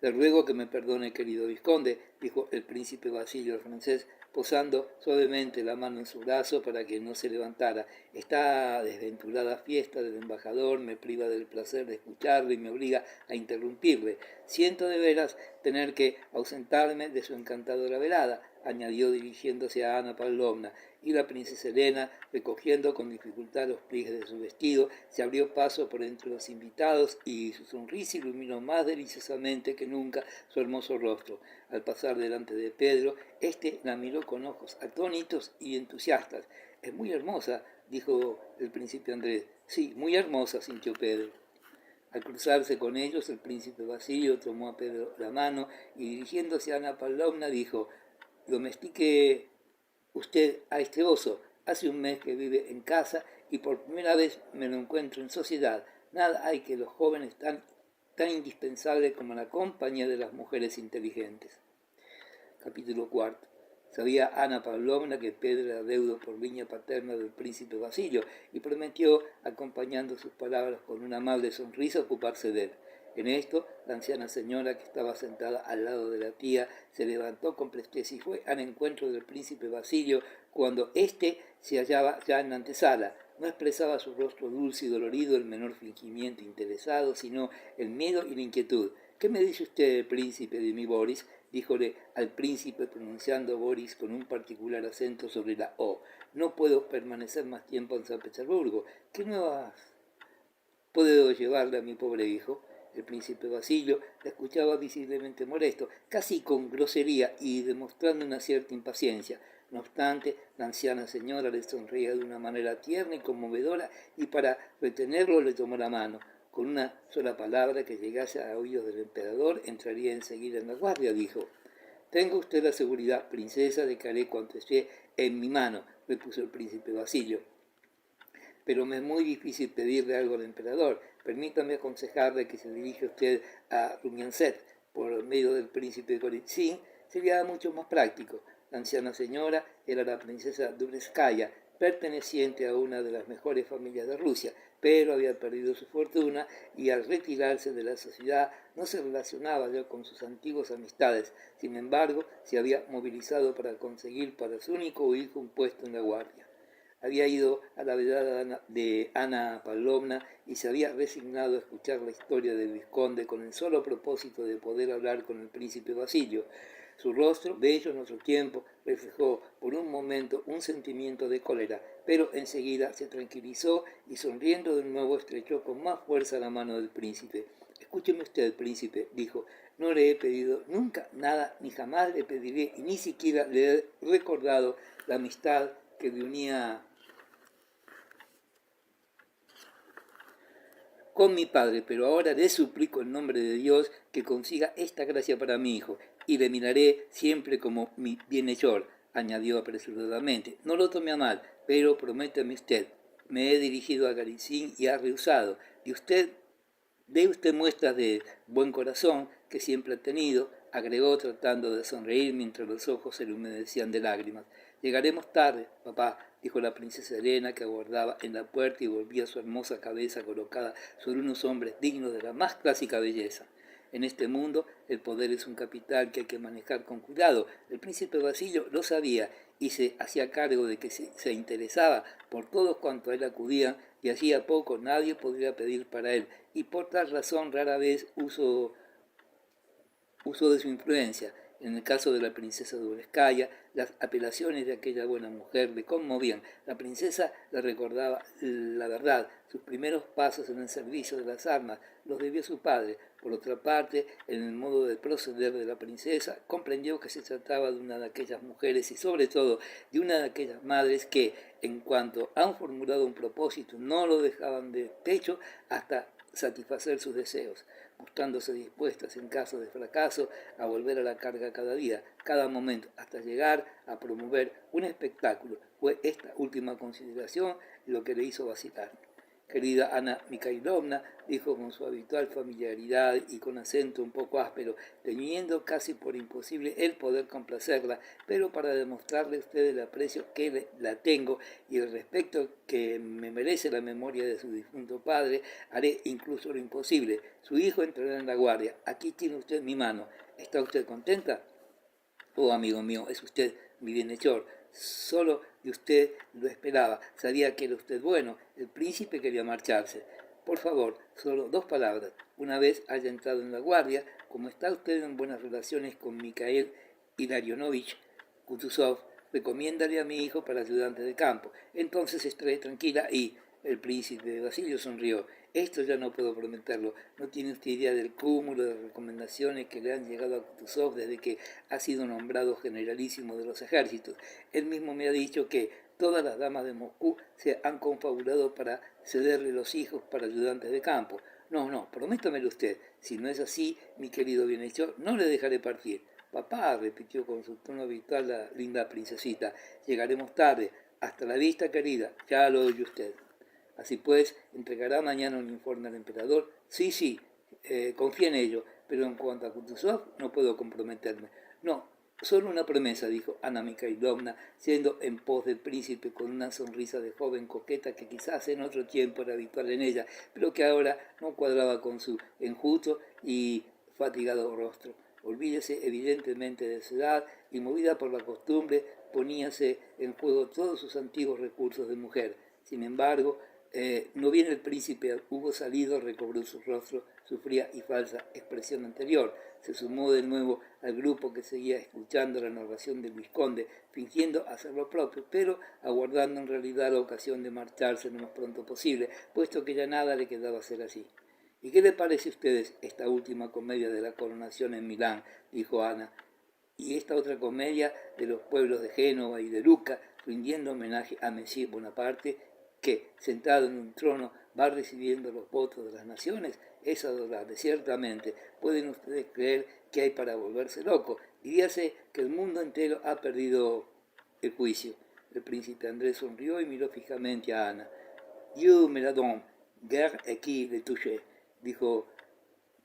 Le ruego que me perdone, querido vizconde, dijo el príncipe Basilio al francés, posando suavemente la mano en su brazo para que no se levantara. Esta desventurada fiesta del embajador me priva del placer de escucharle y me obliga a interrumpirle. Siento de veras tener que ausentarme de su encantadora velada, añadió dirigiéndose a Ana Pavlovna, y la princesa Elena, recogiendo con dificultad los pliegues de su vestido, se abrió paso por entre los invitados y su sonrisa iluminó más deliciosamente que nunca su hermoso rostro. Al pasar delante de Pedro, éste la miró con ojos atónitos y entusiastas. «Es muy hermosa», dijo el príncipe Andrés. «Sí, muy hermosa», sintió Pedro. Al cruzarse con ellos, el príncipe Basilio tomó a Pedro la mano y dirigiéndose a Ana Pavlovna dijo: «Domestique usted a este oso. Hace un mes que vive en casa y por primera vez me lo encuentro en sociedad. Nada hay que los jóvenes tan indispensable como la compañía de las mujeres inteligentes». Capítulo 4. Sabía Ana Pavlovna que Pedro era deudo por línea paterna del príncipe Basilio y prometió, acompañando sus palabras con una amable sonrisa, ocuparse de él. En esto, la anciana señora, que estaba sentada al lado de la tía, se levantó con presteza y fue al encuentro del príncipe Basilio cuando éste se hallaba ya en la antesala. No expresaba su rostro dulce y dolorido el menor fingimiento interesado, sino el miedo y la inquietud. «¿Qué me dice usted, príncipe de mi Boris?», díjole al príncipe, pronunciando Boris con un particular acento sobre la O. «No puedo permanecer más tiempo en San Petersburgo. ¿Qué nuevas puedo llevarle a mi pobre hijo?». El príncipe Basilio la escuchaba visiblemente molesto, casi con grosería y demostrando una cierta impaciencia. No obstante, la anciana señora le sonreía de una manera tierna y conmovedora y para retenerlo le tomó la mano. «Con una sola palabra que llegase a oídos del emperador, entraría enseguida en la guardia», dijo. «Tenga usted la seguridad, princesa, de que haré cuanto esté en mi mano», repuso el príncipe Basilio. «Pero me es muy difícil pedirle algo al emperador. Permítame aconsejarle que se dirija usted a Rumianset por medio del príncipe Golitsyn. Sería mucho más práctico». La anciana señora era la princesa Dubretskaya, perteneciente a una de las mejores familias de Rusia, pero había perdido su fortuna y al retirarse de la sociedad no se relacionaba ya con sus antiguas amistades. Sin embargo, se había movilizado para conseguir para su único hijo un puesto en la guardia. Había ido a la vedada de Ana Pavlovna y se había resignado a escuchar la historia del vizconde con el solo propósito de poder hablar con el príncipe Basilio. Su rostro, bello en otro tiempo, reflejó por un momento un sentimiento de cólera, pero enseguida se tranquilizó y sonriendo de nuevo estrechó con más fuerza la mano del príncipe. «Escúcheme usted, príncipe», dijo, «no le he pedido nunca nada, ni jamás le pediré, y ni siquiera le he recordado la amistad que me unía con mi padre, pero ahora le suplico en nombre de Dios que consiga esta gracia para mi hijo, y le miraré siempre como mi bienhechor», añadió apresuradamente. «No lo tome a mal, pero prométame usted. Me he dirigido a Golitsyn y ha rehusado. Dé usted muestras de buen corazón que siempre ha tenido», agregó tratando de sonreír mientras los ojos se le humedecían de lágrimas. «Llegaremos tarde, papá», dijo la princesa Elena, que aguardaba en la puerta y volvía su hermosa cabeza colocada sobre unos hombres dignos de la más clásica belleza. En este mundo el poder es un capital que hay que manejar con cuidado. El príncipe Basilio lo sabía y se hacía cargo de que se interesaba por todos cuantos a él acudían, y hacía poco nadie podría pedir para él, y por tal razón rara vez usó de su influencia. En el caso de la princesa Dubretskaya, las apelaciones de aquella buena mujer le conmovían. La princesa le recordaba la verdad, sus primeros pasos en el servicio de las armas los debió a su padre. Por otra parte, en el modo de proceder de la princesa, comprendió que se trataba de una de aquellas mujeres y sobre todo de una de aquellas madres que, en cuanto han formulado un propósito, no lo dejaban de pecho hasta satisfacer sus deseos, mostrándose dispuestas en caso de fracaso a volver a la carga cada día, cada momento, hasta llegar a promover un espectáculo. Fue esta última consideración lo que le hizo vacilar. «Querida Ana Mikhailovna», dijo con su habitual familiaridad y con acento un poco áspero, teniendo casi por imposible el poder complacerla, «pero para demostrarle a usted el aprecio que la tengo y el respeto que me merece la memoria de su difunto padre, haré incluso lo imposible. Su hijo entrará en la guardia. Aquí tiene usted mi mano. ¿Está usted contenta? Oh, amigo mío, es usted mi bienhechor. Solo de usted lo esperaba. Sabía que era usted bueno». El príncipe quería marcharse. «Por favor, solo 2 palabras. Una vez haya entrado en la guardia, como está usted en buenas relaciones con Mikhail Ilarionovich Kutuzov, recomiéndale a mi hijo para ayudante de campo. Entonces estaré tranquila y...». El príncipe Basilio sonrió. «Esto ya no puedo prometerlo. No tiene usted idea del cúmulo de recomendaciones que le han llegado a Kutuzov desde que ha sido nombrado generalísimo de los ejércitos. Él mismo me ha dicho que todas las damas de Moscú se han confabulado para cederle los hijos para ayudantes de campo. No, prométamelo usted. Si no es así, mi querido bienhechor, no le dejaré partir. Papá, repitió con su tono habitual la linda princesita, llegaremos tarde. Hasta la vista, querida, ya lo oye usted. Así pues, ¿entregará mañana un informe al emperador? Sí, confía en ello, pero en cuanto a Kutuzov no puedo comprometerme. No, solo una promesa, dijo Ana Mikhailovna, yendo en pos del príncipe con una sonrisa de joven coqueta que quizás en otro tiempo era habitual en ella, pero que ahora no cuadraba con su enjuto y fatigado rostro. Olvídese evidentemente de su edad y, movida por la costumbre, poníase en juego todos sus antiguos recursos de mujer. Sin embargo, no bien el príncipe hubo salido, recobró su rostro, su fría y falsa expresión anterior. Se sumó de nuevo al grupo que seguía escuchando la narración del vizconde, fingiendo hacer lo propio, pero aguardando en realidad la ocasión de marcharse lo más pronto posible, puesto que ya nada le quedaba hacer así. ¿Y qué le parece a ustedes esta última comedia de la coronación en Milán?, dijo Ana, y esta otra comedia de los pueblos de Génova y de Lucca, rindiendo homenaje a Monsieur Bonaparte, que, sentado en un trono, va recibiendo los votos de las naciones. Es adorable, ciertamente. Pueden ustedes creer que hay para volverse loco. Diríase que el mundo entero ha perdido el juicio. El príncipe Andrés sonrió y miró fijamente a Ana. Dieu me la donne, guerre et qui le touche, dijo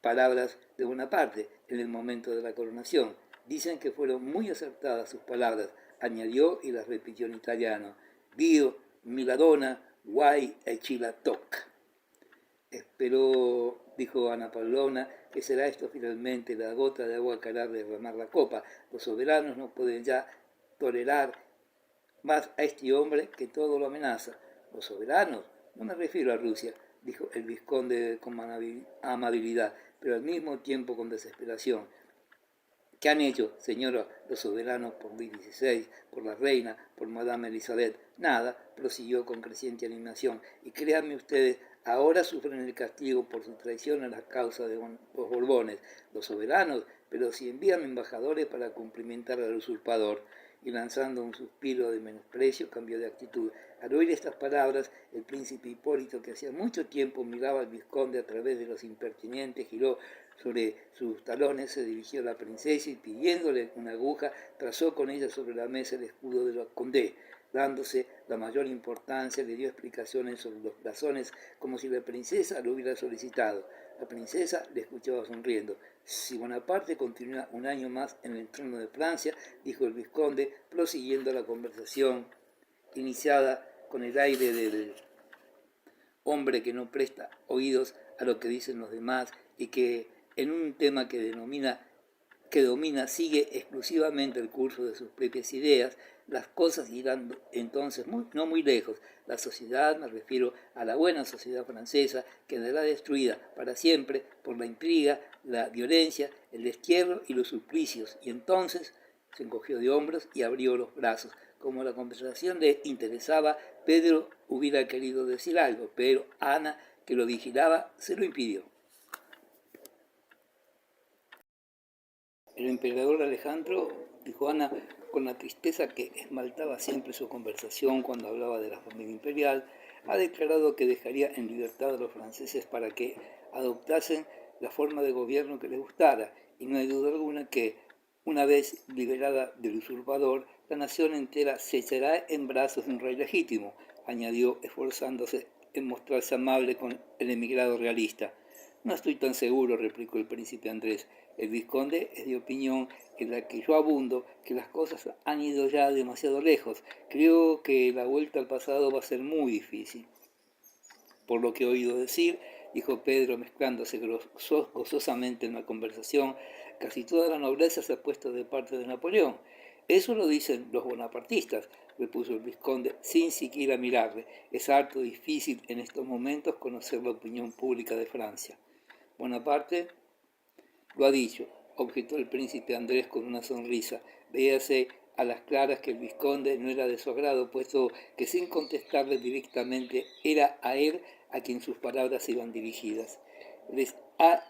palabras de Bonaparte en el momento de la coronación. Dicen que fueron muy acertadas sus palabras, añadió y las repitió en italiano. Dio, Miladona, guai e ci la tocca. Espero, dijo Ana Pavlovna, que será esto finalmente la gota de agua que hará derramar la copa. Los soberanos no pueden ya tolerar más a este hombre que todo lo amenaza. Los soberanos, no me refiero a Rusia, dijo el vizconde con amabilidad, pero al mismo tiempo con desesperación. ¿Qué han hecho, señora, los soberanos por Luis XVI, por la reina, por Madame Elizabeth? Nada, prosiguió con creciente animación. Y créanme ustedes, ahora sufren el castigo por su traición a la causa de los Borbones, los soberanos, pero si envían embajadores para cumplimentar al usurpador. Y lanzando un suspiro de menosprecio, cambió de actitud. Al oír estas palabras, el príncipe Hipólito, que hacía mucho tiempo miraba al vizconde a través de los impertinentes, giró sobre sus talones, se dirigió a la princesa y, pidiéndole una aguja, trazó con ella sobre la mesa el escudo de los Condé. Dándose la mayor importancia, le dio explicaciones sobre los blasones como si la princesa lo hubiera solicitado. La princesa le escuchaba sonriendo. Si Bonaparte continúa un año más en el trono de Francia, dijo el vizconde, prosiguiendo la conversación iniciada con el aire del hombre que no presta oídos a lo que dicen los demás y que en un tema que domina sigue exclusivamente el curso de sus propias ideas, las cosas irán entonces no muy lejos. La sociedad, me refiero a la buena sociedad francesa, quedará destruida para siempre por la intriga, la violencia, el destierro y los suplicios. Y entonces se encogió de hombros y abrió los brazos. Como la conversación le interesaba, Pedro hubiera querido decir algo, pero Ana, que lo vigilaba, se lo impidió. El emperador Alejandro, dijo Ana, con la tristeza que esmaltaba siempre su conversación cuando hablaba de la familia imperial, ha declarado que dejaría en libertad a los franceses para que adoptasen la forma de gobierno que les gustara, y no hay duda alguna que, una vez liberada del usurpador, la nación entera se echará en brazos de un rey legítimo, añadió, esforzándose en mostrarse amable con el emigrado realista. No estoy tan seguro, replicó el príncipe Andrés. El vizconde es de opinión en la que yo abundo, que las cosas han ido ya demasiado lejos. Creo que la vuelta al pasado va a ser muy difícil. Por lo que he oído decir, dijo Pedro, mezclándose gozosamente en la conversación, casi toda la nobleza se ha puesto de parte de Napoleón. Eso lo dicen los bonapartistas, repuso el vizconde, sin siquiera mirarle. Es harto difícil en estos momentos conocer la opinión pública de Francia. Bonaparte lo ha dicho, objetó el príncipe Andrés con una sonrisa. Véase a las claras que el vizconde no era de su agrado, puesto que sin contestarle directamente era a él a quien sus palabras iban dirigidas. Les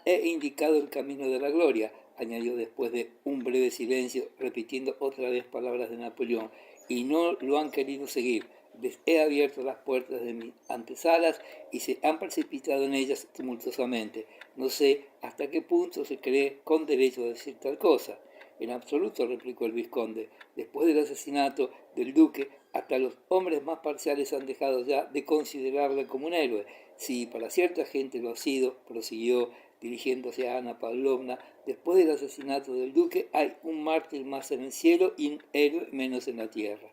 he indicado el camino de la gloria, añadió después de un breve silencio, repitiendo otra vez palabras de Napoleón, y no lo han querido seguir. Les he abierto las puertas de mis antesalas y se han precipitado en ellas tumultuosamente. No sé hasta qué punto se cree con derecho a decir tal cosa. En absoluto, replicó el vizconde. Después del asesinato del duque, hasta los hombres más parciales han dejado ya de considerarle como un héroe. Si para cierta gente lo ha sido, prosiguió, dirigiéndose a Ana Pavlovna, después del asesinato del duque hay un mártir más en el cielo y un héroe menos en la tierra.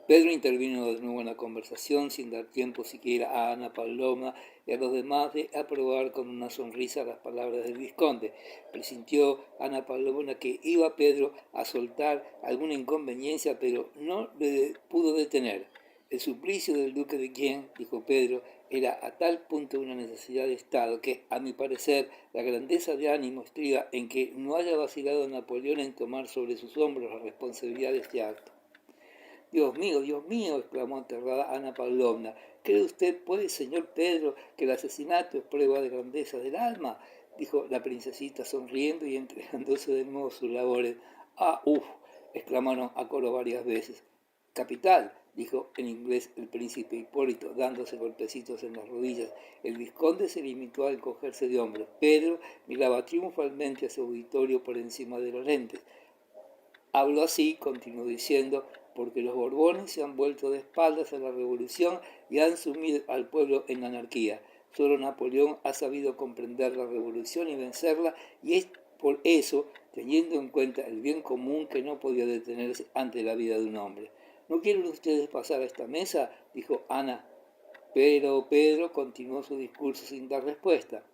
Pedro intervino de nuevo en la conversación sin dar tiempo siquiera a Ana Pavlovna y a los demás de aprobar con una sonrisa las palabras del vizconde. Presintió Ana Pavlovna que iba Pedro a soltar alguna inconveniencia, pero no le pudo detener. El suplicio del duque de Guienne, dijo Pedro, era a tal punto una necesidad de Estado que, a mi parecer, la grandeza de ánimo estriba en que no haya vacilado Napoleón en tomar sobre sus hombros la responsabilidad de este acto. Dios mío, exclamó aterrada Ana Pavlovna. ¿Cree usted, pues, señor Pedro, que el asesinato es prueba de grandeza del alma? Dijo la princesita sonriendo y entregándose de nuevo a sus labores. Exclamaron a coro varias veces. Capital, dijo en inglés el príncipe Hipólito, dándose golpecitos en las rodillas. El vizconde se limitó a encogerse de hombros. Pedro miraba triunfalmente a su auditorio por encima de los lentes. Habló así, continuó diciendo, porque los Borbones se han vuelto de espaldas a la revolución y han sumido al pueblo en anarquía. Solo Napoleón ha sabido comprender la revolución y vencerla, y es por eso, teniendo en cuenta el bien común, que no podía detenerse ante la vida de un hombre. ¿No quieren ustedes pasar a esta mesa?, dijo Ana. Pero Pedro continuó su discurso sin dar respuesta.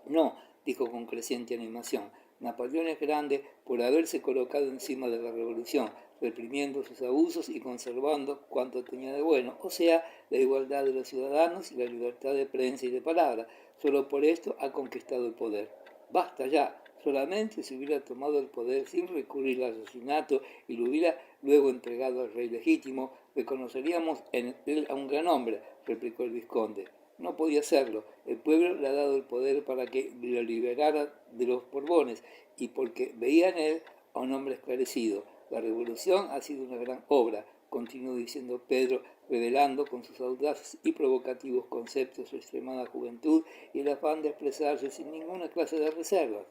No, dijo con creciente animación. Napoleón es grande por haberse colocado encima de la revolución, reprimiendo sus abusos y conservando cuanto tenía de bueno, o sea, la igualdad de los ciudadanos y la libertad de prensa y de palabra. Solo por esto ha conquistado el poder. Basta ya. Solamente si hubiera tomado el poder sin recurrir al asesinato y lo hubiera luego entregado al rey legítimo, reconoceríamos en él a un gran hombre, replicó el vizconde. No podía hacerlo. El pueblo le ha dado el poder para que lo liberara de los Borbones y porque veía en él a un hombre esclarecido. La revolución ha sido una gran obra, continuó diciendo Pedro, revelando con sus audaces y provocativos conceptos su extremada juventud y el afán de expresarse sin ninguna clase de reservas.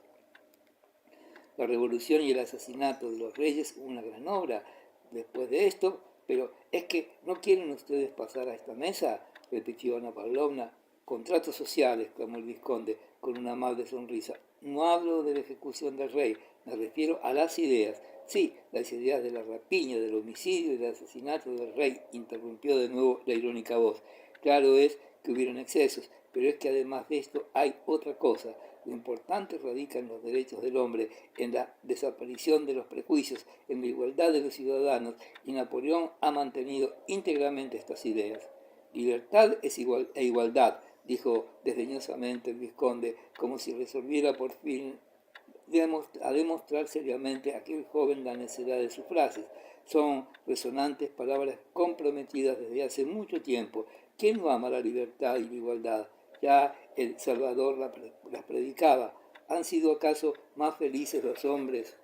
La revolución y el asesinato de los reyes, una gran obra. Después de esto, pero es que no quieren ustedes pasar a esta mesa, repitió Ana Pavlovna. Contratos sociales, exclamó el vizconde con una amable sonrisa. No hablo de la ejecución del rey, me refiero a las ideas. Sí, las ideas de la rapiña, del homicidio y del asesinato del rey, interrumpió de nuevo la irónica voz. Claro es que hubieron excesos, pero es que además de esto hay otra cosa. Lo importante radica en los derechos del hombre, en la desaparición de los prejuicios, en la igualdad de los ciudadanos, y Napoleón ha mantenido íntegramente estas ideas. Libertad es igualdad, dijo desdeñosamente el vizconde, como si resolviera por fin a demostrar seriamente a aquel joven la necedad de sus frases. Son resonantes palabras comprometidas desde hace mucho tiempo. ¿Quién no ama la libertad y la igualdad? Ya el Salvador las predicaba. ¿Han sido acaso más felices los hombres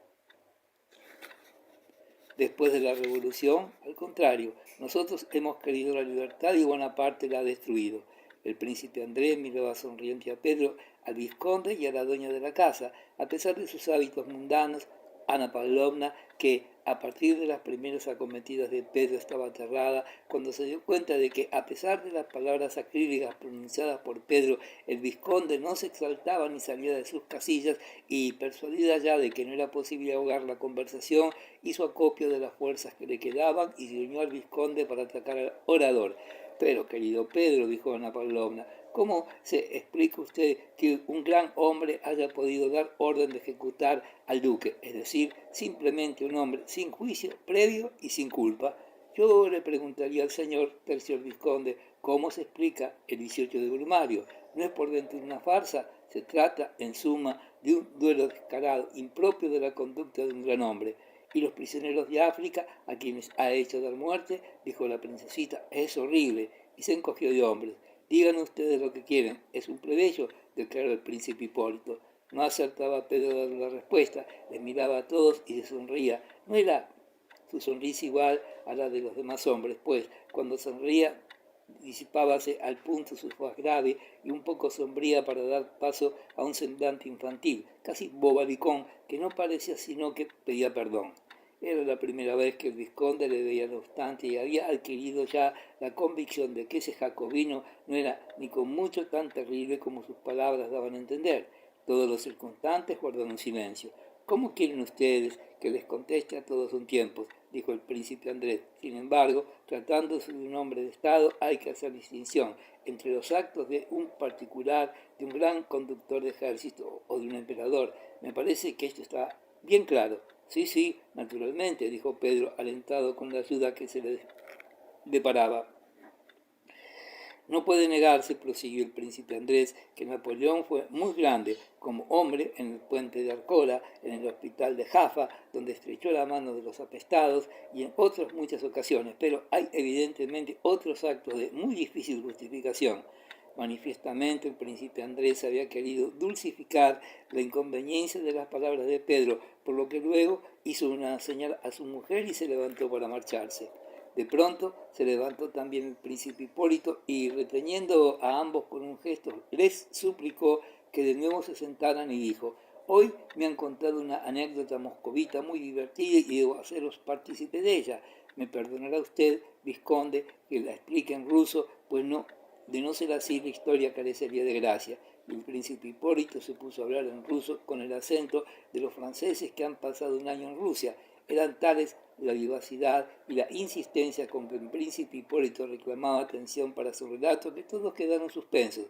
después de la revolución? Al contrario, nosotros hemos querido la libertad y Bonaparte la ha destruido. El príncipe Andrés miraba sonriente a Pedro, al vizconde y a la dueña de la casa, a pesar de sus hábitos mundanos. Ana Pavlovna, que a partir de las primeras acometidas de Pedro estaba aterrada, cuando se dio cuenta de que, a pesar de las palabras sacrílegas pronunciadas por Pedro, el vizconde no se exaltaba ni salía de sus casillas, y persuadida ya de que no era posible ahogar la conversación, hizo acopio de las fuerzas que le quedaban y se unió al vizconde para atacar al orador. Pero, querido Pedro, dijo Ana Pavlovna, ¿cómo se explica usted que un gran hombre haya podido dar orden de ejecutar al duque? Es decir, simplemente un hombre sin juicio previo y sin culpa. Yo le preguntaría al señor tercio vizconde cómo se explica el 18 de Brumario. No es por dentro de una farsa, se trata, en suma, de un duelo descarado, impropio de la conducta de un gran hombre. Y los prisioneros de África, a quienes ha hecho dar muerte, dijo la princesita, es horrible, y se encogió de hombres. Digan ustedes lo que quieren, es un plebeyo, declaró el príncipe Hipólito. No acertaba Pedro a dar la respuesta, les miraba a todos y se sonreía. No era su sonrisa igual a la de los demás hombres, pues cuando sonría disipábase al punto su faz grave y un poco sombría para dar paso a un semblante infantil, casi bobalicón, que no parecía sino que pedía perdón. Era la primera vez que el vizconde le veía, no obstante, y había adquirido ya la convicción de que ese jacobino no era ni con mucho tan terrible como sus palabras daban a entender. Todos los circunstantes guardaron silencio. ¿Cómo quieren ustedes que les conteste a todos un tiempo?, dijo el príncipe Andrés. Sin embargo, tratándose de un hombre de Estado, hay que hacer distinción entre los actos de un particular, de un gran conductor de ejército o de un emperador. Me parece que esto está bien claro. Sí, naturalmente, dijo Pedro, alentado con la ayuda que se le deparaba. No puede negarse, prosiguió el príncipe Andrés, que Napoleón fue muy grande como hombre en el puente de Arcola, en el hospital de Jaffa, donde estrechó la mano de los apestados y en otras muchas ocasiones, pero hay evidentemente otros actos de muy difícil justificación. Manifiestamente el príncipe Andrés había querido dulcificar la inconveniencia de las palabras de Pedro, por lo que luego hizo una señal a su mujer y se levantó para marcharse. De pronto se levantó también el príncipe Hipólito y, reteniendo a ambos con un gesto, les suplicó que de nuevo se sentaran y dijo: «Hoy me han contado una anécdota moscovita muy divertida y debo haceros partícipe de ella. Me perdonará usted, vizconde, que la explique en ruso, pues de no ser así la historia carecería de gracia». Y el príncipe Hipólito se puso a hablar en ruso con el acento de los franceses que han pasado un año en Rusia. Eran tales la vivacidad y la insistencia con que el príncipe Hipólito reclamaba atención para su relato que todos quedaron suspensos.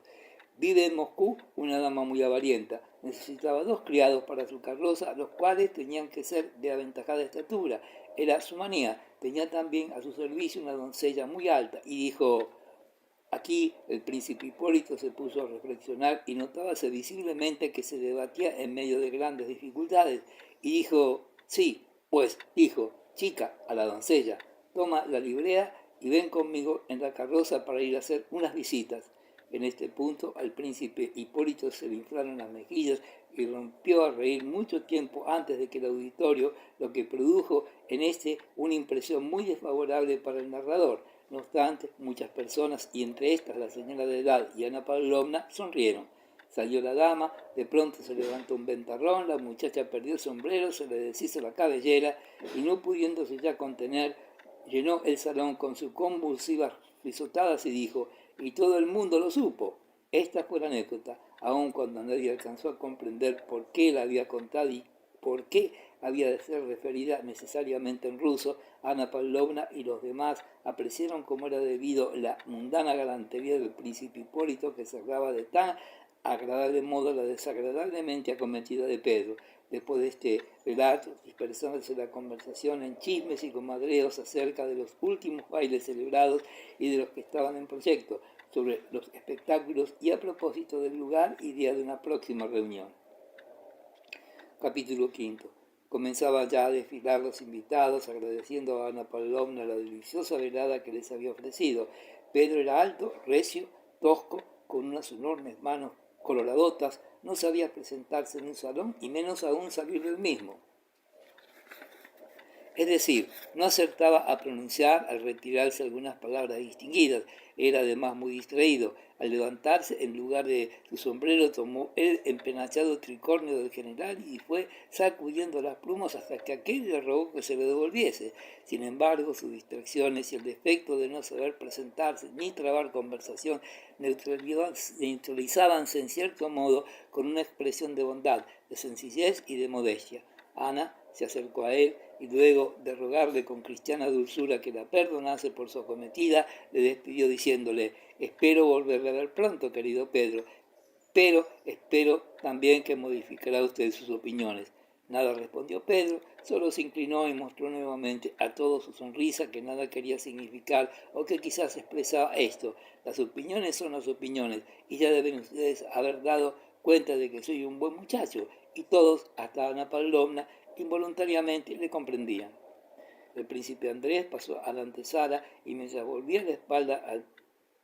Vive en Moscú una dama muy avarienta. Necesitaba 2 criados para su carroza, los cuales tenían que ser de aventajada estatura. Era su manía. Tenía también a su servicio una doncella muy alta. Y dijo... Aquí el príncipe Hipólito se puso a reflexionar y notábase visiblemente que se debatía en medio de grandes dificultades. Y dijo: «Sí, pues, hijo, chica, a la doncella, toma la librea y ven conmigo en la carroza para ir a hacer unas visitas». En este punto al príncipe Hipólito se le inflaron las mejillas y rompió a reír mucho tiempo antes de que el auditorio, lo que produjo en este una impresión muy desfavorable para el narrador. No obstante, muchas personas, y entre estas la señora de edad y Ana Pavlovna, sonrieron. Salió la dama, de pronto se levantó un ventarrón, la muchacha perdió el sombrero, se le deshizo la cabellera y, no pudiéndose ya contener, llenó el salón con sus convulsivas risotadas y dijo: «Y todo el mundo lo supo». Esta fue la anécdota, aun cuando nadie alcanzó a comprender por qué la había contado y por qué había de ser referida necesariamente en ruso. Ana Pavlovna y los demás apreciaron como era debido la mundana galantería del príncipe Hipólito, que cerraba de tan agradable modo la desagradablemente acometida de Pedro. Después de este relato, dispersándose la conversación en chismes y comadreos acerca de los últimos bailes celebrados y de los que estaban en proyecto, sobre los espectáculos y a propósito del lugar y día de una próxima reunión. Capítulo 5. Comenzaban ya a desfilar los invitados, agradeciendo a Ana Pavlovna la deliciosa velada que les había ofrecido. Pedro era alto, recio, tosco, con unas enormes manos coloradotas, no sabía presentarse en un salón y menos aún salir del mismo. Es decir, no acertaba a pronunciar al retirarse algunas palabras distinguidas. Era además muy distraído. Al levantarse, en lugar de su sombrero, tomó el empenachado tricornio del general y fue sacudiendo las plumas hasta que aquel le rogó que se lo devolviese. Sin embargo, sus distracciones y el defecto de no saber presentarse ni trabar conversación neutralizábanse en cierto modo con una expresión de bondad, de sencillez y de modestia. Ana se acercó a él y, luego de rogarle con cristiana dulzura que la perdonase por su acometida, le despidió diciéndole: «Espero volverle a ver pronto, querido Pedro, pero espero también que modificará usted sus opiniones». Nada respondió Pedro, solo se inclinó y mostró nuevamente a todos su sonrisa, que nada quería significar o que quizás expresaba esto: «Las opiniones son las opiniones y ya deben ustedes haber dado cuenta de que soy un buen muchacho». Y todos, hasta Ana Pavlovna, involuntariamente le comprendían. El príncipe Andrés pasó a la antesala y, mientras volvía la espalda al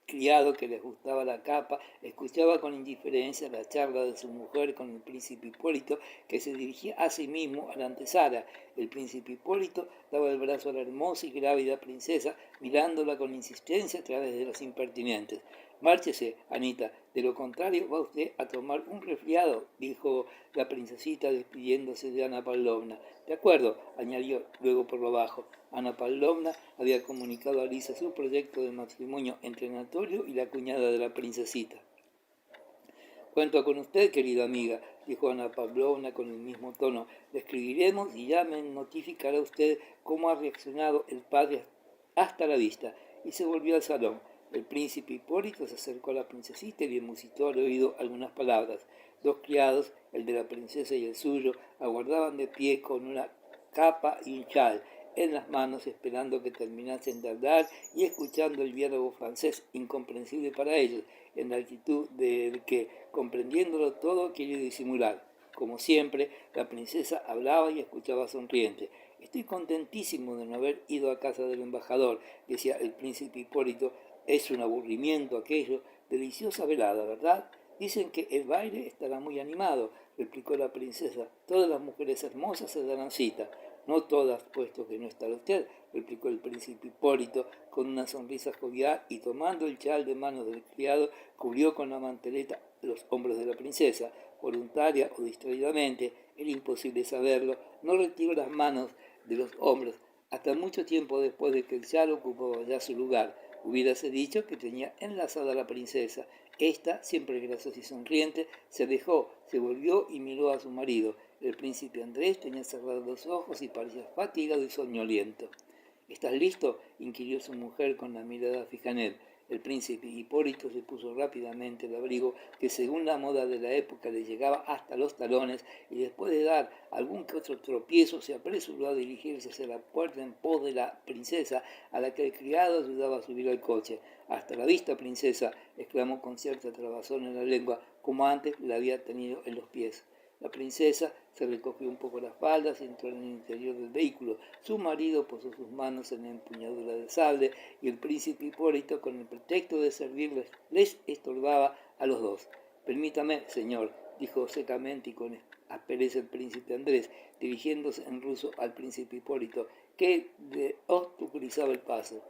criado que les gustaba la capa escuchaba con indiferencia la charla de su mujer con el príncipe Hipólito, que se dirigía a sí mismo a la antesala. El príncipe Hipólito daba el brazo a la hermosa y grávida princesa, mirándola con insistencia a través de los impertinentes. Márchese, Anita, de lo contrario va usted a tomar un resfriado, dijo la princesita despidiéndose de Ana Pavlovna. De acuerdo, añadió luego por lo bajo. Ana Pavlovna había comunicado a Lisa su proyecto de matrimonio entre Anatolio y la cuñada de la princesita. Cuento con usted, querida amiga, dijo Ana Pavlovna con el mismo tono. Le escribiremos y ya me notificará usted cómo ha reaccionado el padre. Hasta la vista. Y se volvió al salón. El príncipe Hipólito se acercó a la princesita y le musitó al oído algunas palabras. Dos criados, el de la princesa y el suyo, aguardaban de pie con una capa y un chal en las manos, esperando que terminasen de hablar y escuchando el diálogo francés, incomprensible para ellos, en la actitud del que, comprendiéndolo todo, quiere disimular. Como siempre, la princesa hablaba y escuchaba sonriente. Estoy contentísimo de no haber ido a casa del embajador, decía el príncipe Hipólito. Es un aburrimiento aquello. Deliciosa velada, ¿verdad? Dicen que el baile estará muy animado, replicó la princesa. Todas las mujeres hermosas se darán cita. No todas, puesto que no estará usted, replicó el príncipe Hipólito con una sonrisa jovial y tomando el chal de manos del criado, cubrió con la manteleta los hombros de la princesa. Voluntaria o distraídamente, era imposible saberlo, no retiró las manos de los hombros hasta mucho tiempo después de que el chal ocupaba ya su lugar. Hubiérase dicho que tenía enlazada a la princesa. Esta, siempre graciosa y sonriente, se dejó, se volvió y miró a su marido. El príncipe Andrés tenía cerrados los ojos y parecía fatigado y soñoliento. ¿Estás listo?, inquirió su mujer con la mirada fija en él. El príncipe Hipólito se puso rápidamente el abrigo que según la moda de la época le llegaba hasta los talones y después de dar algún que otro tropiezo se apresuró a dirigirse hacia la puerta en pos de la princesa, a la que el criado ayudaba a subir al coche. Hasta la vista, princesa, exclamó con cierta trabazón en la lengua, como antes la había tenido en los pies. La princesa se recogió un poco las faldas y entró en el interior del vehículo. Su marido posó sus manos en la empuñadura del sable y el príncipe Hipólito, con el pretexto de servirles, les estorbaba a los dos. Permítame, señor, dijo secamente y con aspereza el príncipe Andrés, dirigiéndose en ruso al príncipe Hipólito, que le obstaculizaba el paso.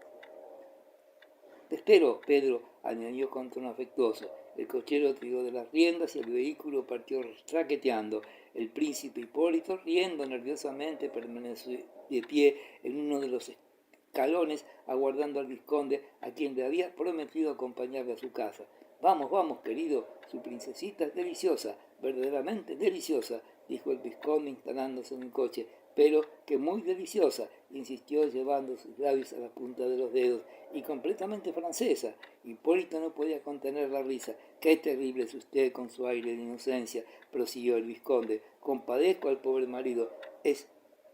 Te espero, Pedro, añadió con tono afectuoso. El cochero tiró de las riendas y el vehículo partió traqueteando. El príncipe Hipólito, riendo nerviosamente, permaneció de pie en uno de los escalones, aguardando al vizconde, a quien le había prometido acompañarle a su casa. Vamos, vamos, querido, su princesita es deliciosa, verdaderamente deliciosa, dijo el vizconde instalándose en el coche. Pero que muy deliciosa, insistió llevando sus labios a la punta de los dedos, y completamente francesa. Hipólito no podía contener la risa. Qué terrible es usted con su aire de inocencia, prosiguió el vizconde. Compadezco al pobre marido. Es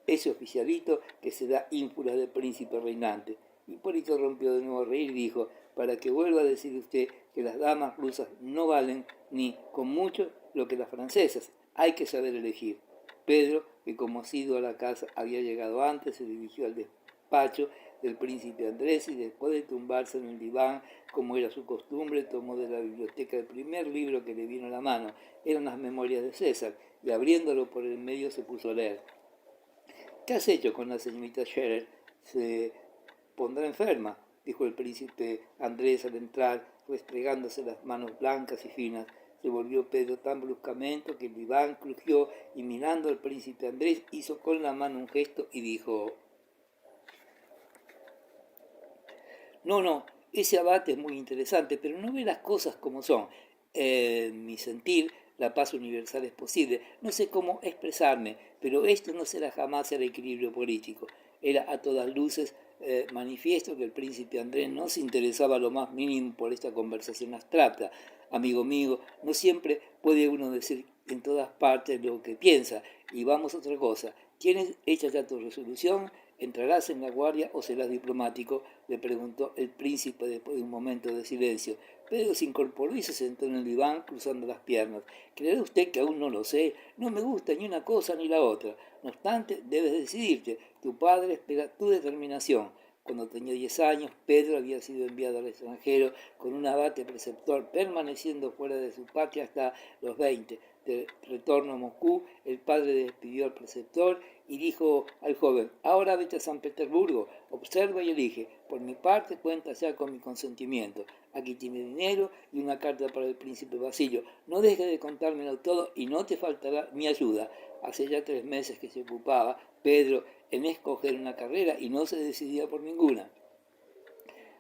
ese oficialito que se da ínfulas de príncipe reinante. Hipólito rompió de nuevo a reír y dijo, para que vuelva a decir usted que las damas rusas no valen ni con mucho lo que las francesas. Hay que saber elegir. Pedro, que como asiduo a la casa había llegado antes, se dirigió al despacho del príncipe Andrés y después de tumbarse en el diván, como era su costumbre, tomó de la biblioteca el primer libro que le vino a la mano. Eran las Memorias de César, y abriéndolo por el medio se puso a leer. ¿Qué has hecho con la señorita Scherer? Se pondrá enferma, dijo el príncipe Andrés al entrar, restregándose las manos blancas y finas. Se volvió Pedro tan bruscamente que el diván crujió y mirando al príncipe Andrés hizo con la mano un gesto y dijo: No, ese abate es muy interesante, pero no ve las cosas como son. En mi sentir, la paz universal es posible. No sé cómo expresarme, pero esto no será jamás el equilibrio político. Era a todas luces manifiesto que el príncipe Andrés no se interesaba lo más mínimo por esta conversación abstracta. Amigo mío, no siempre puede uno decir en todas partes lo que piensa. Y vamos a otra cosa. ¿Tienes hecha ya tu resolución? ¿Entrarás en la guardia o serás diplomático?, le preguntó el príncipe después de un momento de silencio. Pedro se incorporó y se sentó en el diván cruzando las piernas. ¿Creerá usted que aún no lo sé? No me gusta ni una cosa ni la otra. No obstante, debes decidirte. Tu padre espera tu determinación. Cuando tenía 10 años, Pedro había sido enviado al extranjero con un abate preceptor, permaneciendo fuera de su patria hasta los 20. De retorno a Moscú, el padre despidió al preceptor y dijo al joven: ahora vete a San Petersburgo, observa y elige. Por mi parte, cuenta ya con mi consentimiento. Aquí tiene dinero y una carta para el príncipe Basilio. No dejes de contármelo todo y no te faltará mi ayuda. Hace ya 3 meses que se ocupaba Pedro en escoger una carrera y no se decidía por ninguna.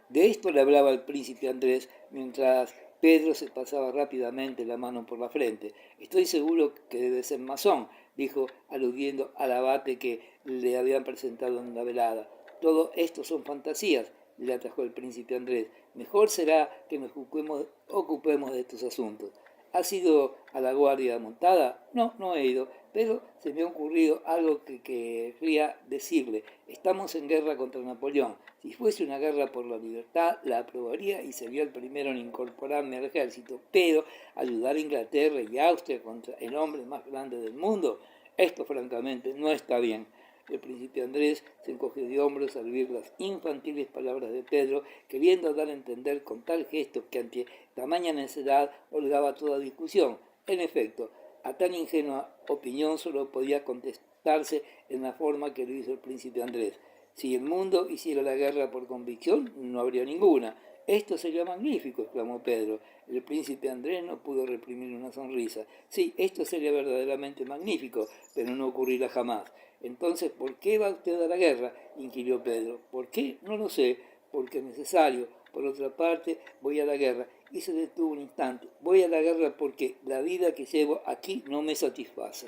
De esto le hablaba el príncipe Andrés mientras Pedro se pasaba rápidamente la mano por la frente. Estoy seguro que debe ser masón, dijo, aludiendo al abate que le habían presentado en la velada. Todo esto son fantasías, le atajó el príncipe Andrés. Mejor será que nos ocupemos de estos asuntos. ¿Has ido a la guardia montada? No, no he ido, pero se me ha ocurrido algo que querría decirle. Estamos en guerra contra Napoleón. Si fuese una guerra por la libertad, la aprobaría y sería el primero en incorporarme al ejército. Pero ayudar a Inglaterra y Austria contra el hombre más grande del mundo, esto francamente no está bien. El príncipe Andrés se encogió de hombros al oír las infantiles palabras de Pedro, queriendo dar a entender con tal gesto que ante tamaña necedad holgaba toda discusión. En efecto, a tan ingenua opinión solo podía contestarse en la forma que lo hizo el príncipe Andrés. Si el mundo hiciera la guerra por convicción, no habría ninguna. Esto sería magnífico, exclamó Pedro. El príncipe Andrés no pudo reprimir una sonrisa. Sí, esto sería verdaderamente magnífico, pero no ocurrirá jamás. Entonces, ¿por qué va usted a la guerra?, inquirió Pedro. ¿Por qué? No lo sé, porque es necesario. Por otra parte, voy a la guerra. Y se detuvo un instante. Voy a la guerra porque la vida que llevo aquí no me satisface.